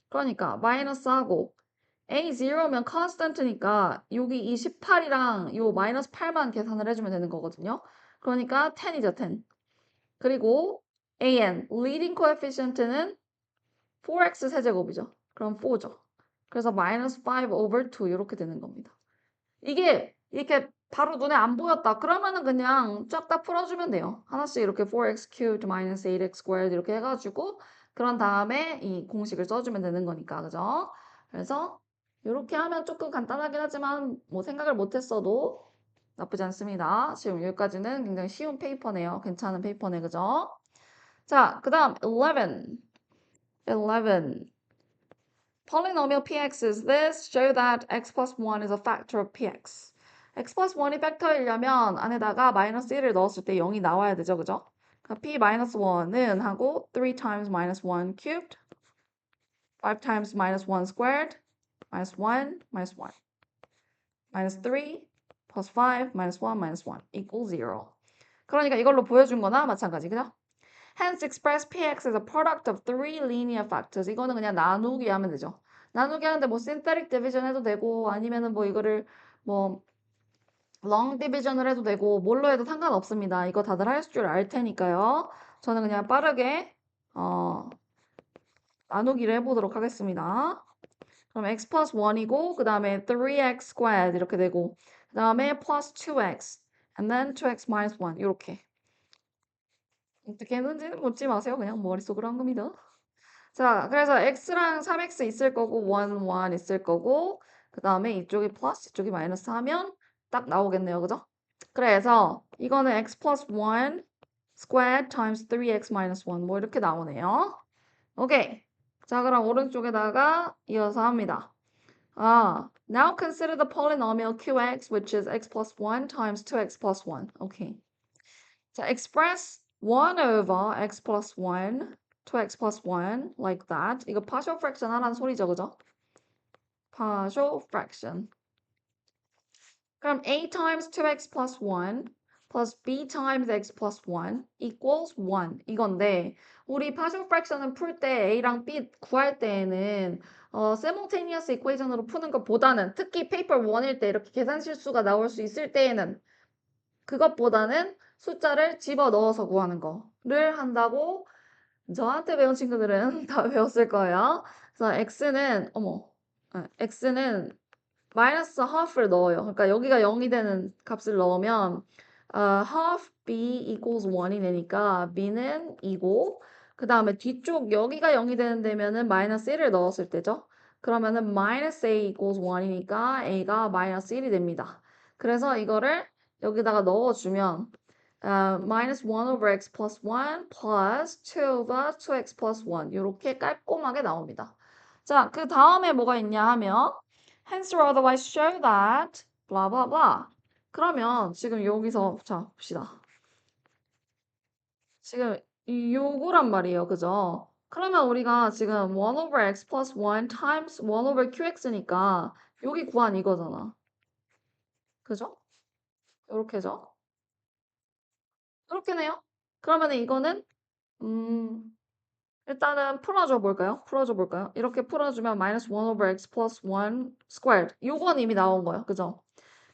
그러니까 마이너스 하고 A0면 constant니까 여기 28이랑 요 마이너스 8만 계산을 해주면 되는 거거든요. 그러니까 10이죠, 10. 그리고 AN, leading coefficient는 4x 세제곱이죠. 그럼 4죠. 그래서 마이너스 5 over 2 이렇게 되는 겁니다. 이게 이렇게 바로 눈에 안 보였다. 그러면은 그냥 쫙 다 풀어주면 돼요. 하나씩 이렇게 4x cubed minus 8x squared 이렇게 해가지고 그런 다음에 이 공식을 써주면 되는 거니까. 그죠? 그래서 이렇게 하면 조금 간단하긴 하지만 뭐 생각을 못했어도 나쁘지 않습니다. 지금 여기까지는 굉장히 쉬운 페이퍼네요. 괜찮은 페이퍼네. 그죠? 자, 그 다음 11. Polynomial px is this. Show that x plus 1 is a factor of px. x plus 1이 팩터이려면 안에다가 마이너스 1을 넣었을 때 0이 나와야 되죠. 그죠? 그러니까 p 마이너스 1은 하고 3 times minus 1 cubed 5 times minus 1 squared minus 1 minus 1 minus 3 plus 5 minus 1 minus 1 equals 0. 그러니까 이걸로 보여준 거나 마찬가지. 그죠? Hence express px as a product of three linear factors. 이거는 그냥 나누기 하면 되죠. 나누기 하는데 뭐 synthetic division 해도 되고 아니면은 뭐 이거를 뭐 long division을 해도 되고 뭘로 해도 상관없습니다. 이거 다들 할 줄 알 테니까요. 저는 그냥 빠르게 나누기를 해보도록 하겠습니다. 그럼 x plus 1이고 그 다음에 3x squared 이렇게 되고 그 다음에 plus 2x and then 2x minus 1 이렇게 어떻게 했는지는 묻지 마세요. 그냥 머릿속으로 한 겁니다. 자, 그래서 x랑 3x 있을 거고 1, 1 있을 거고 그 다음에 이쪽이 플러스 이쪽이 마이너스 하면 딱 나오겠네요. 그죠? 그래서 이거는 x plus 1 squared times 3x minus 1 뭐 이렇게 나오네요. 오케이. 자, 그럼 오른쪽에다가 이어서 합니다. Now consider the polynomial qx which is x plus 1 times 2x plus 1. 오케이. 자, express 1 over x plus 1 2x plus 1 like that. 이거 partial fraction 하라는 소리죠, 그죠? partial fraction. 그럼 a times 2x plus 1 plus b times x plus 1 equals 1 이건데 우리 partial fraction을 풀 때 a랑 b 구할 때에는 simultaneous equation으로 푸는 것보다는 특히 paper 1일 때 이렇게 계산 실수가 나올 수 있을 때에는 그것보다는 숫자를 집어넣어서 구하는 거를 한다고 저한테 배운 친구들은 다 배웠을 거예요. 그래서 x는 마이너스 half를 넣어요. 그러니까 여기가 0이 되는 값을 넣으면 half b equals 1이 되니까 b는 2고 그 다음에 뒤쪽 여기가 0이 되는 데면은 마이너스 1을 넣었을 때죠. 그러면은 minus a equals 1이니까 a가 마이너스 1이 됩니다. 그래서 이거를 여기다가 넣어주면 minus 1 over x plus 1 plus 2 over 2x plus 1 이렇게 깔끔하게 나옵니다. 자, 그 다음에 뭐가 있냐 하면 hence or otherwise show that blah blah blah. 그러면 지금 여기서 자 봅시다. 지금 요거란 말이에요. 그죠? 그러면 우리가 지금 1 over x plus 1 times 1 over qx니까 여기 구한 이거잖아. 그죠? 요렇게죠? 이렇게네요. 그러면 이거는 일단은 풀어줘 볼까요? 풀어줘 볼까요? 이렇게 풀어주면 minus 1 over x plus 1 squared. 요건 이미 나온 거예요. 그죠?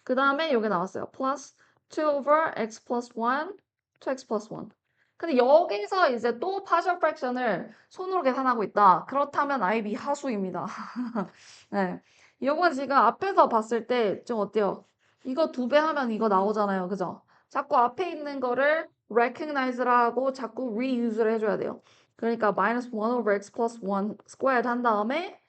그 다음에 요게 나왔어요. plus 2 over x plus 1, 2x plus 1. 근데 여기서 이제 또 partial fraction을 손으로 계산하고 있다. 그렇다면 IB 하수입니다. 네. 요건 지금 앞에서 봤을 때 좀 어때요? 이거 2배 하면 이거 나오잖아요. 그죠? 자꾸 앞에 있는 거를 recognize를 하고 자꾸 reuse를 해줘야 돼요. 그러니까 minus 1 over x plus 1 squared 한 다음에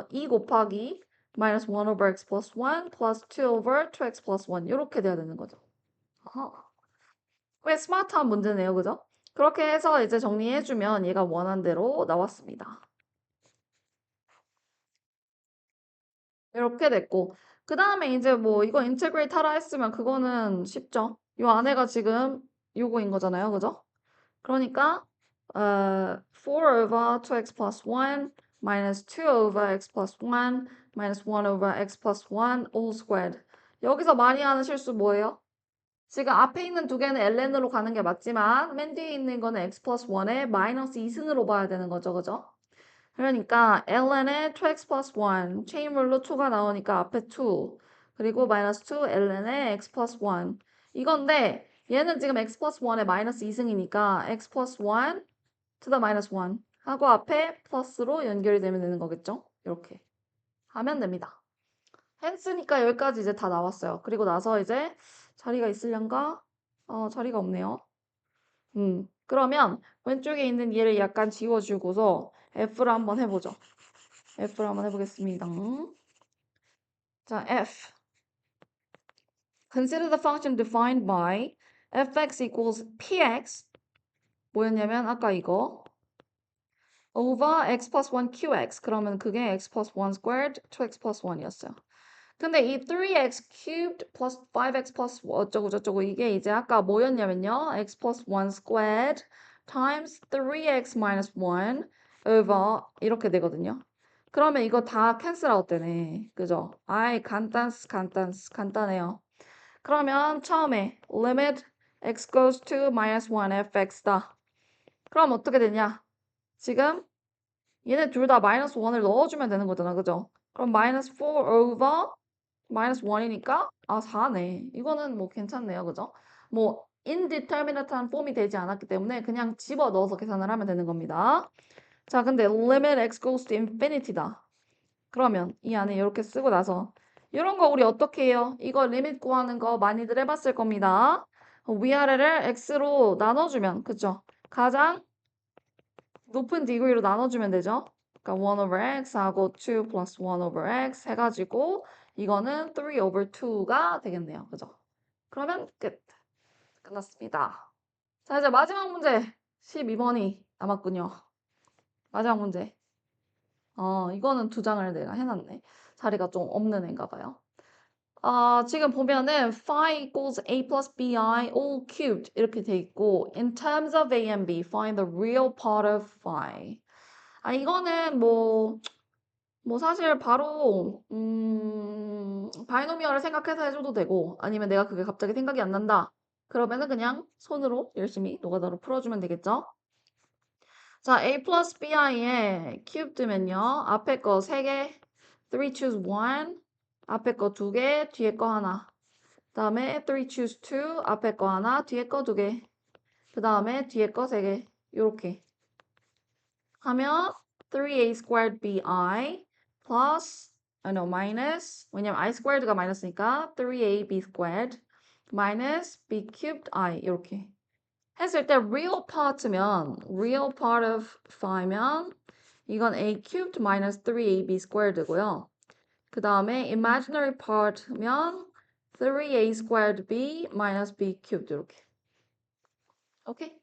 2 곱하기 minus 1 over x plus 1 plus 2 over 2x plus 1 이렇게 돼야 되는 거죠. 어허. 왜 스마트한 문제네요. 그죠? 그렇게 해서 이제 정리해주면 얘가 원한 대로 나왔습니다. 이렇게 됐고 그 다음에 이제 뭐 이거 인테그레이트 하라 했으면 그거는 쉽죠. 요 안에가 지금 요거인 거잖아요. 그죠? 그러니까 4 over 2x plus 1 minus 2 over x plus 1 minus 1 over x plus 1 all squared. 여기서 많이 하는 실수 뭐예요? 지금 앞에 있는 두 개는 ln으로 가는 게 맞지만 맨 뒤에 있는 거는 x plus 1의 마이너스 2승으로 봐야 되는 거죠. 그죠? 그러니까 ln의 2x plus 1 체인룰로 2가 나오니까 앞에 2 그리고 마이너스 2 ln의 x plus 1 이건데 얘는 지금 x plus 1의 마이너스 2승이니까 x plus 1 to the minus 1 하고 앞에 플러스로 연결이 되면 되는 거겠죠? 이렇게 하면 됩니다. hence니까 여기까지 이제 다 나왔어요. 그리고 나서 이제 자리가 있으련가? 자리가 없네요. 그러면 왼쪽에 있는 얘를 약간 지워주고서 F를 한번 해보죠. F를 한번 해보겠습니다. 자, F. Consider the function defined by fx equals px 뭐였냐면 아까 이거 over x plus 1 qx 그러면 그게 x plus 1 squared 2x plus 1이었어요. 근데 이 3x cubed plus 5x plus 어쩌고 저쩌고 이게 이제 아까 뭐였냐면요. x plus 1 squared times 3x minus 1 over 이렇게 되거든요. 그러면 이거 다 캔슬 아웃 되네. 그죠? 아이 간단해요. 그러면 처음에 limit x goes to minus 1 fx다. 그럼 어떻게 되냐? 지금 얘네 둘 다 마이너스 1을 넣어주면 되는 거잖아. 그죠? 그럼 마이너스 4 over 마이너스 1이니까 4네. 이거는 뭐 괜찮네요. 그죠? 뭐 indeterminate한 폼이 되지 않았기 때문에 그냥 집어넣어서 계산을 하면 되는 겁니다. 자, 근데 limit x goes to infinity다. 그러면 이 안에 이렇게 쓰고 나서 이런 거 우리 어떻게 해요? 이거 리밋 구하는 거 많이들 해봤을 겁니다. 위아래를 x로 나눠주면 그쵸? 가장 높은 디그리로 나눠주면 되죠? 그러니까 1 over x 하고 2 plus 1 over x 해가지고 이거는 3 over 2가 되겠네요. 그죠? 그러면 끝. 끝났습니다. 자, 이제 마지막 문제 12번이 남았군요. 마지막 문제. 이거는 두 장을 내가 해놨네. 자리가 좀 없는 애인가 봐요. 지금 보면은 phi equals a plus bi all cubed 이렇게 돼 있고 in terms of a and b, find the real part of phi. 이거는 뭐 사실 바로 바이노미얼을 생각해서 해줘도 되고 아니면 내가 그게 갑자기 생각이 안 난다. 그러면은 그냥 손으로 열심히 노가다로 풀어주면 되겠죠? 자, a plus bi의 cube드면요. 앞에 거 3개, 3 choose 1, 앞에 거 2개, 뒤에 거 하나. 그 다음에 3 choose 2, 앞에 거 하나, 뒤에 거 2개. 그 다음에 뒤에 거 3개. 요렇게 하면 3a squared bi plus, no, minus, 왜냐면 i squared가 마이너스니까 3ab squared minus b cubed i 이렇게 했을 때 real part면 real part of phi면 이건 a cubed minus 3ab squared고요. 그 다음에 imaginary part면 3a squared b minus b cubed 이렇게. 오케이?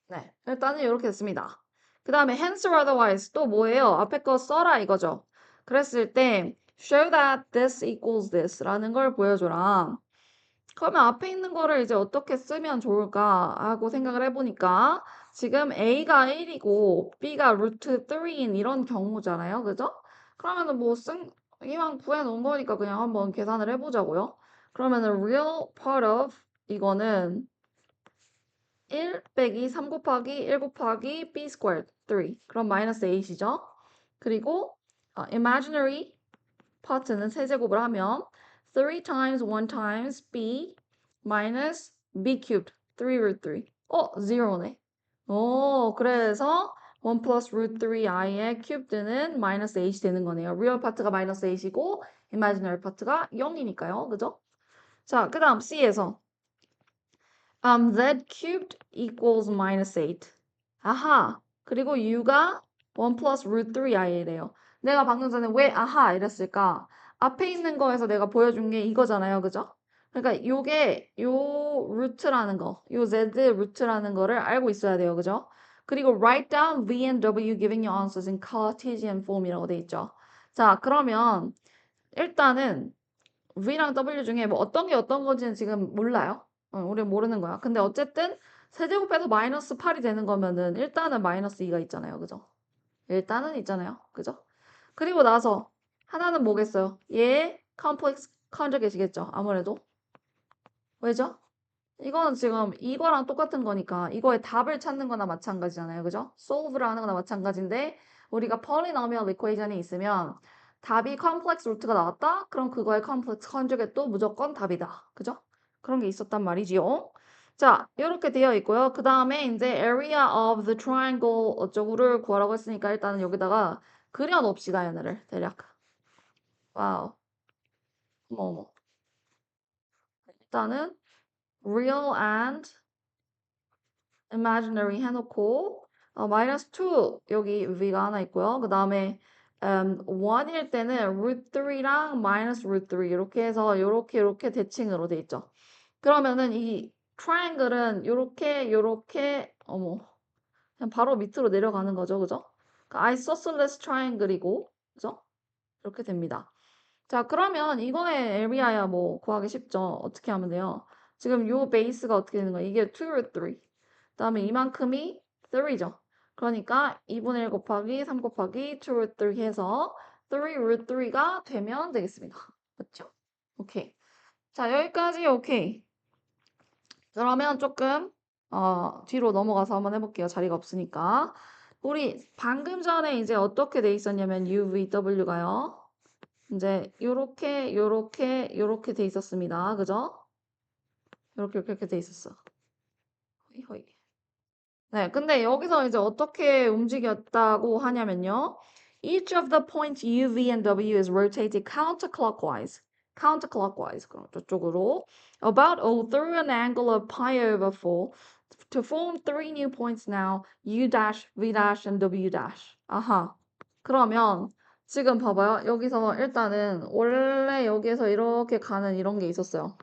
네, 일단은 이렇게 됐습니다. 그 다음에 hence or otherwise 또 뭐예요? 앞에 거 써라 이거죠. 그랬을 때 show that this equals this 라는 걸 보여줘라. 그러면 앞에 있는 거를 이제 어떻게 쓰면 좋을까 하고 생각을 해보니까 지금 A가 1이고 B가 루트 3인 이런 경우잖아요. 그죠? 그러면은 이왕 구해놓은 거니까 그냥 한번 계산을 해보자고요. 그러면은 real part of 이거는 1 빼기 3 곱하기 1 곱하기 b squared 3 그럼 마이너스 8이죠. 그리고 imaginary part는 세제곱을 하면 3 times 1 times b minus b cubed 3 root 3 0네. 그래서 1 plus root 3i의 cubed는 마이너스 8이 되는 거네요. real part가 마이너스 8이고 imaginary part가 0이니까요. 그죠? 자, 그 다음 C에서 z cubed equals minus 8. 아하. 그리고 u가 1 plus root 3i래요. 내가 방금 전에 왜 아하 이랬을까? 앞에 있는 거에서 내가 보여준 게 이거잖아요. 그죠? 그러니까 요 루트라는 거, 요 z 루트라는 거를 알고 있어야 돼요. 그죠? 그리고 write down v and w giving your answers in Cartesian form이라고 돼 있죠. 자, 그러면 일단은 V랑 W 중에 뭐 어떤 게 어떤 건지는 지금 몰라요. 우리 모르는 거야. 근데 어쨌든 세제곱해서 마이너스 8이 되는 거면은 일단은 마이너스 2가 있잖아요. 그죠? 일단은 있잖아요. 그죠? 그리고 나서 하나는 뭐겠어요? 얘 컴플렉스 컨저게이시겠죠. 아무래도. 왜죠? 이거는 지금 이거랑 똑같은 거니까 이거의 답을 찾는 거나 마찬가지잖아요. 그죠? solve를 하는 거나 마찬가지인데 우리가 polynomial equation이 있으면 답이 컴플렉스 루트가 나왔다? 그럼 그거의 컴플렉스 컨주게도 무조건 답이다. 그죠? 그런 게 있었단 말이지요. 자, 이렇게 되어 있고요. 그 다음에 이제 area of the triangle 어쩌고를 구하라고 했으니까 일단은 여기다가 그려놓읍시다. 얘네를 대략. 와우. 어머. 일단은 real and imaginary 해놓고 마이너스 2 여기 v가 하나 있고요. 그 다음에 1일 때는 root 3랑 마이너스 root 3 이렇게 해서 이렇게 대칭으로 돼 있죠. 그러면은 이 triangle은 요렇게 그냥 바로 밑으로 내려가는 거죠. 그죠? 그러니까 isosceles triangle이고 그죠? 이렇게 됩니다. 자, 그러면 이거의 area야 뭐 구하기 쉽죠. 어떻게 하면 돼요? 지금 요 베이스가 어떻게 되는 거예요? 이게 2 root 3. 그다음에 이만큼이 3죠. 그러니까 2분의 1 곱하기 3 곱하기 2 root 3 해서 3 root 3가 되면 되겠습니다. 맞죠? 오케이. 자, 여기까지 오케이. 그러면 조금 뒤로 넘어가서 한번 해볼게요. 자리가 없으니까. 우리 방금 전에 이제 어떻게 돼 있었냐면 UVW가요. 이제 요렇게 돼 있었습니다. 그죠? 이렇게 돼 있었어. 호이 호이. 네, 근데 여기서 이제 어떻게 움직였다고 하냐면요. Each of the points U, V, and W is rotated counterclockwise. counterclockwise. 그럼 저쪽으로. About through an angle of pi over 4 to form three new points now. U dash, V dash, and W dash. 아하. 그러면 지금 봐봐요. 여기서 일단은 원래 여기에서 이렇게 가는 이런 게 있었어요.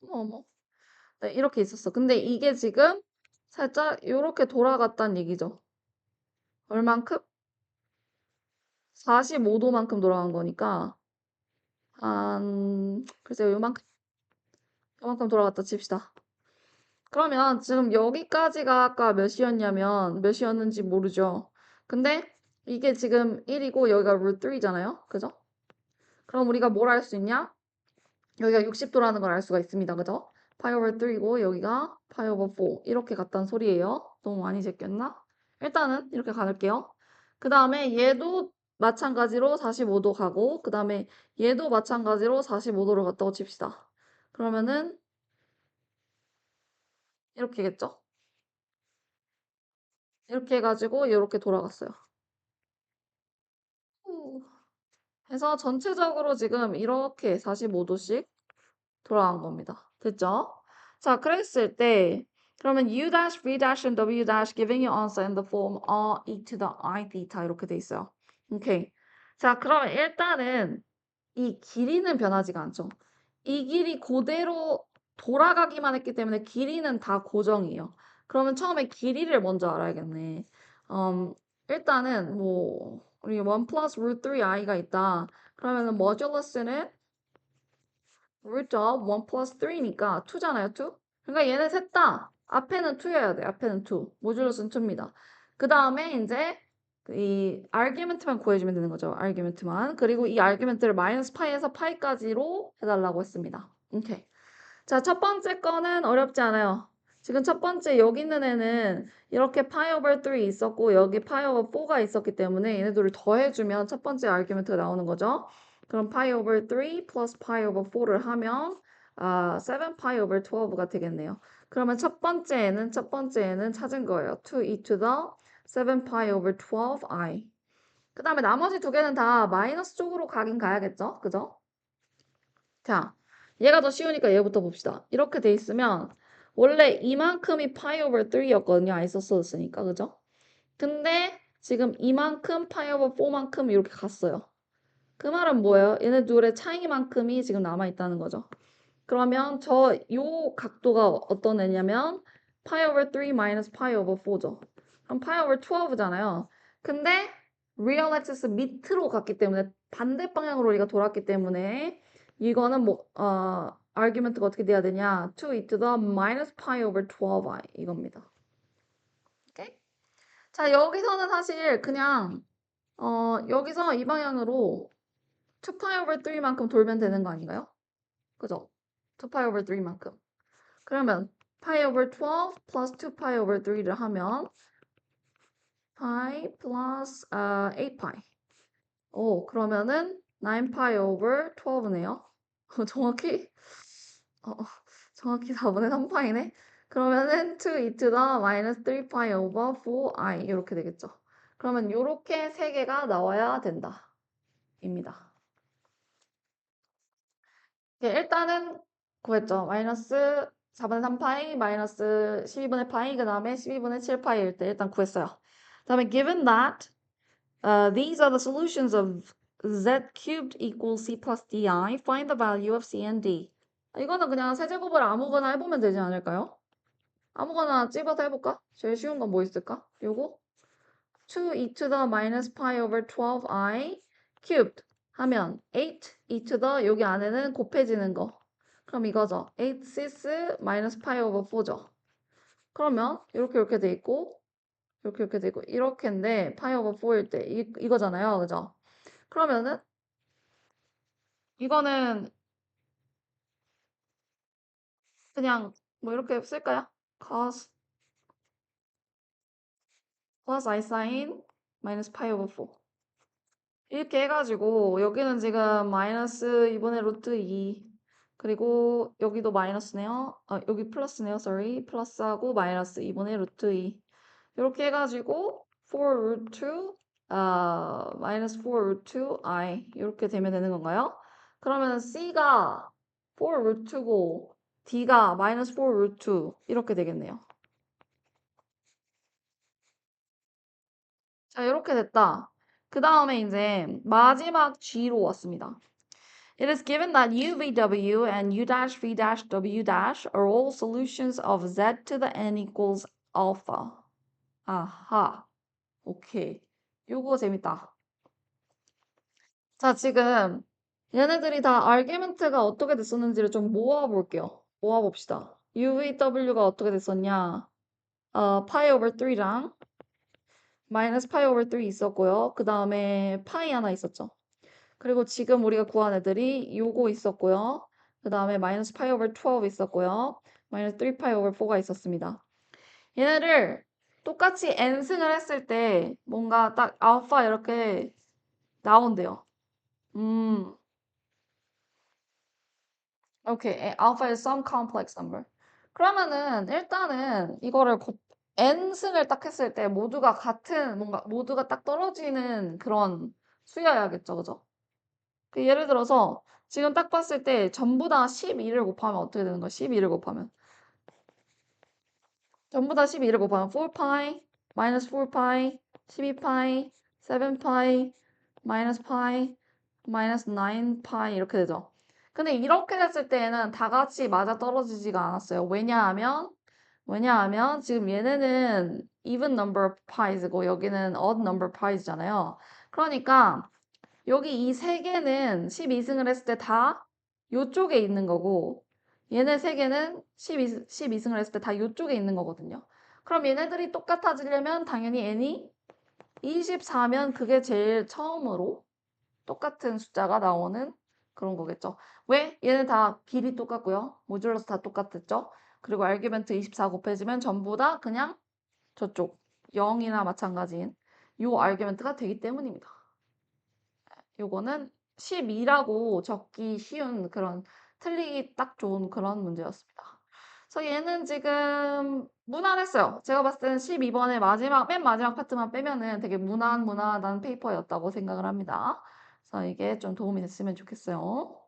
어머. 네, 이렇게 있었어. 근데 이게 지금 살짝 이렇게 돌아갔다는 얘기죠. 얼만큼? 45도만큼 돌아간 거니까 글쎄요, 요만큼 돌아갔다 칩시다. 그러면 지금 여기까지가 아까 몇 시였냐면 몇 시였는지 모르죠. 근데 이게 지금 1이고 여기가 루트 3잖아요. 그죠? 그럼 우리가 뭘 알 수 있냐? 여기가 60도라는 걸 알 수가 있습니다. 그죠? 파이 오버 3고 여기가 파이 오버 4 이렇게 갔다는 소리예요. 너무 많이 제꼈나? 일단은 이렇게 가볼게요. 그 다음에 얘도 마찬가지로 45도 가고 그 다음에 얘도 마찬가지로 45도를 갔다고 칩시다. 그러면은 이렇게겠죠? 이렇게 해가지고 이렇게 돌아갔어요. 해서 전체적으로 지금 이렇게 45도씩 돌아간 겁니다. 됐죠? 자, 그랬을 때 그러면 u dash, v dash, and w dash giving you answer in the form r e to the I theta 이렇게 돼 있어요. 오케이. 자, 그러면 일단은 이 길이는 변하지가 않죠. 이 길이 그대로 돌아가기만 했기 때문에 길이는 다 고정이에요. 그러면 처음에 길이를 먼저 알아야겠네. 일단은 뭐 우리 1 플러스 루트 3i가 있다. 그러면은 모듈러스는 root of 1 plus 3니까 2잖아요, 2. 그러니까 얘네 셋 다 앞에는 2여야 돼. 앞에는 2. 모듈러스는 2입니다. 그 다음에 이제 이 argument만 구해주면 되는 거죠. argument만. 그리고 이 argument를 마이너스 파이에서 파이까지로 해달라고 했습니다. 오케이. 자, 첫 번째 거는 어렵지 않아요. 지금 첫 번째 여기 있는 애는 이렇게 파이 오버 3 있었고 여기 파이 오버 4가 있었기 때문에 얘네들을 더해주면 첫 번째 아르규멘트가 나오는 거죠. 그럼 파이 오버 3 플러스 파이 오버 4를 하면 7 파이 오버 12가 되겠네요. 그러면 첫 번째에는 찾은 거예요. 2e to the 7 파이 오버 12i. 그 다음에 나머지 두 개는 다 마이너스 쪽으로 가긴 가야겠죠? 그죠? 자, 얘가 더 쉬우니까 얘부터 봅시다. 이렇게 돼 있으면 원래 이만큼이 파이 오버 3였거든요. 아이소스였으니까. 그죠? 근데 지금 이만큼 파이 오버 4만큼 이렇게 갔어요. 그 말은 뭐예요? 얘네 둘의 차이만큼이 지금 남아있다는 거죠. 그러면 요 각도가 어떤 애냐면 파이 오버 3 마이너스 파이 오버 4죠. 그럼 파이 오버 12잖아요. 근데 real axis 밑으로 갔기 때문에 반대 방향으로 우리가 돌았기 때문에 이거는 뭐 argument가 어떻게 돼야 되냐? 2e to the minus pi over 12i 이겁니다. 오케이? 자, 여기서는 사실 그냥 여기서 이 방향으로 2pi over 3만큼 돌면 되는 거 아닌가요? 그죠? 2pi over 3만큼. 그러면 pi over 12 plus 2pi over 3를 하면 pi plus 8pi. 오, 그러면은 9pi over 12네요. 정확히 어, 정확히 4분의 3파이네. 그러면은 2e to the minus 3pi over 4i 이렇게 되겠죠. 그러면 이렇게 세 개가 나와야 된다. 입니다. 일단은 구했죠. 마이너스 4분의 3파이, 마이너스 12분의 파이, 그 다음에 12분의 7파이일 때 일단 구했어요. 그 다음에 given that these are the solutions of z cubed equals c plus di, find the value of c and d. 이거는 그냥 세제곱을 아무거나 해보면 되지 않을까요? 아무거나 찝어서 해볼까? 제일 쉬운 건 뭐 있을까? 요거 2e to the minus pi over 12i cubed 하면 8e to the 여기 안에는 곱해지는 거. 그럼 이거죠. 8 cis minus pi over 4죠. 그러면 이렇게 돼 있고 이렇게 돼 있고 이렇게인데 pi over 4일 때 이거잖아요. 그죠? 그러면은 이거는 그냥 뭐 이렇게 쓸까요? cos I sin minus pi over 4 이렇게 해가지고 여기는 지금 마이너스 2분의 루트 2 그리고 여기도 마이너스네요. 여기 플러스네요. sorry. 플러스하고 마이너스 2분의 루트 2 이렇게 해가지고 4 루트 마이너스 4 루트 I 이렇게 되면 되는 건가요? 그러면 C가 4 루트고 D가 마이너스 4 루트 이렇게 되겠네요. 자, 이렇게 됐다. 그 다음에 이제 마지막 G로 왔습니다. It is given that u v w and u dash v dash w dash are all solutions of z to the n equals alpha. 아하, 오케이. 요거 재밌다. 자, 지금 얘네들이 다 아르규멘트가 어떻게 됐었는지를 좀 모아볼게요. 모아봅시다. UVW가 어떻게 됐었냐? 파이 오버 3랑 마이너스 파이 오버 3 있었고요. 그 다음에 파이 하나 있었죠. 그리고 지금 우리가 구한 애들이 요거 있었고요. 그 다음에 마이너스 파이 오버 12 있었고요. 마이너스 3 파이 오버 4가 있었습니다. 얘네를 똑같이 n승을 했을 때 뭔가 딱 알파 이렇게 나온대요. 오케이. alpha is some complex number. 그러면은 일단은 이거를 n승을 딱 했을 때 모두가 같은 뭔가 모두가 딱 떨어지는 그런 수여야겠죠, 그죠? 예를 들어서 지금 딱 봤을 때 전부 다 12를 곱하면 어떻게 되는 거야? 12를 곱하면 전부 다 12를 곱하면 4파이, 마이너스 4파이, 12파이, 7파이, 마이너스 파이, 마이너스 9파이 이렇게 되죠. 근데 이렇게 됐을 때에는 다 같이 맞아 떨어지지가 않았어요. 왜냐하면 지금 얘네는 even number pies고 여기는 odd number pies잖아요. 그러니까 여기 이 세 개는 12승을 했을 때 다 요쪽에 있는 거고 얘네 세 개는 12승을 했을 때 다 요쪽에 있는 거거든요. 그럼 얘네들이 똑같아지려면 당연히 n이 24면 그게 제일 처음으로 똑같은 숫자가 나오는 그런 거겠죠. 왜? 얘네 다 길이 똑같고요. 모듈러스 다 똑같았죠. 그리고 아르규멘트 24 곱해지면 전부 다 그냥 저쪽 0이나 마찬가지인 요 아르규멘트가 되기 때문입니다. 요거는 12라고 적기 쉬운 그런 틀리기 딱 좋은 그런 문제였습니다. 그래서 얘는 지금 무난했어요. 제가 봤을 때는 12번의 맨 마지막 파트만 빼면은 되게 무난한 페이퍼였다고 생각을 합니다. 그래서 이게 좀 도움이 됐으면 좋겠어요.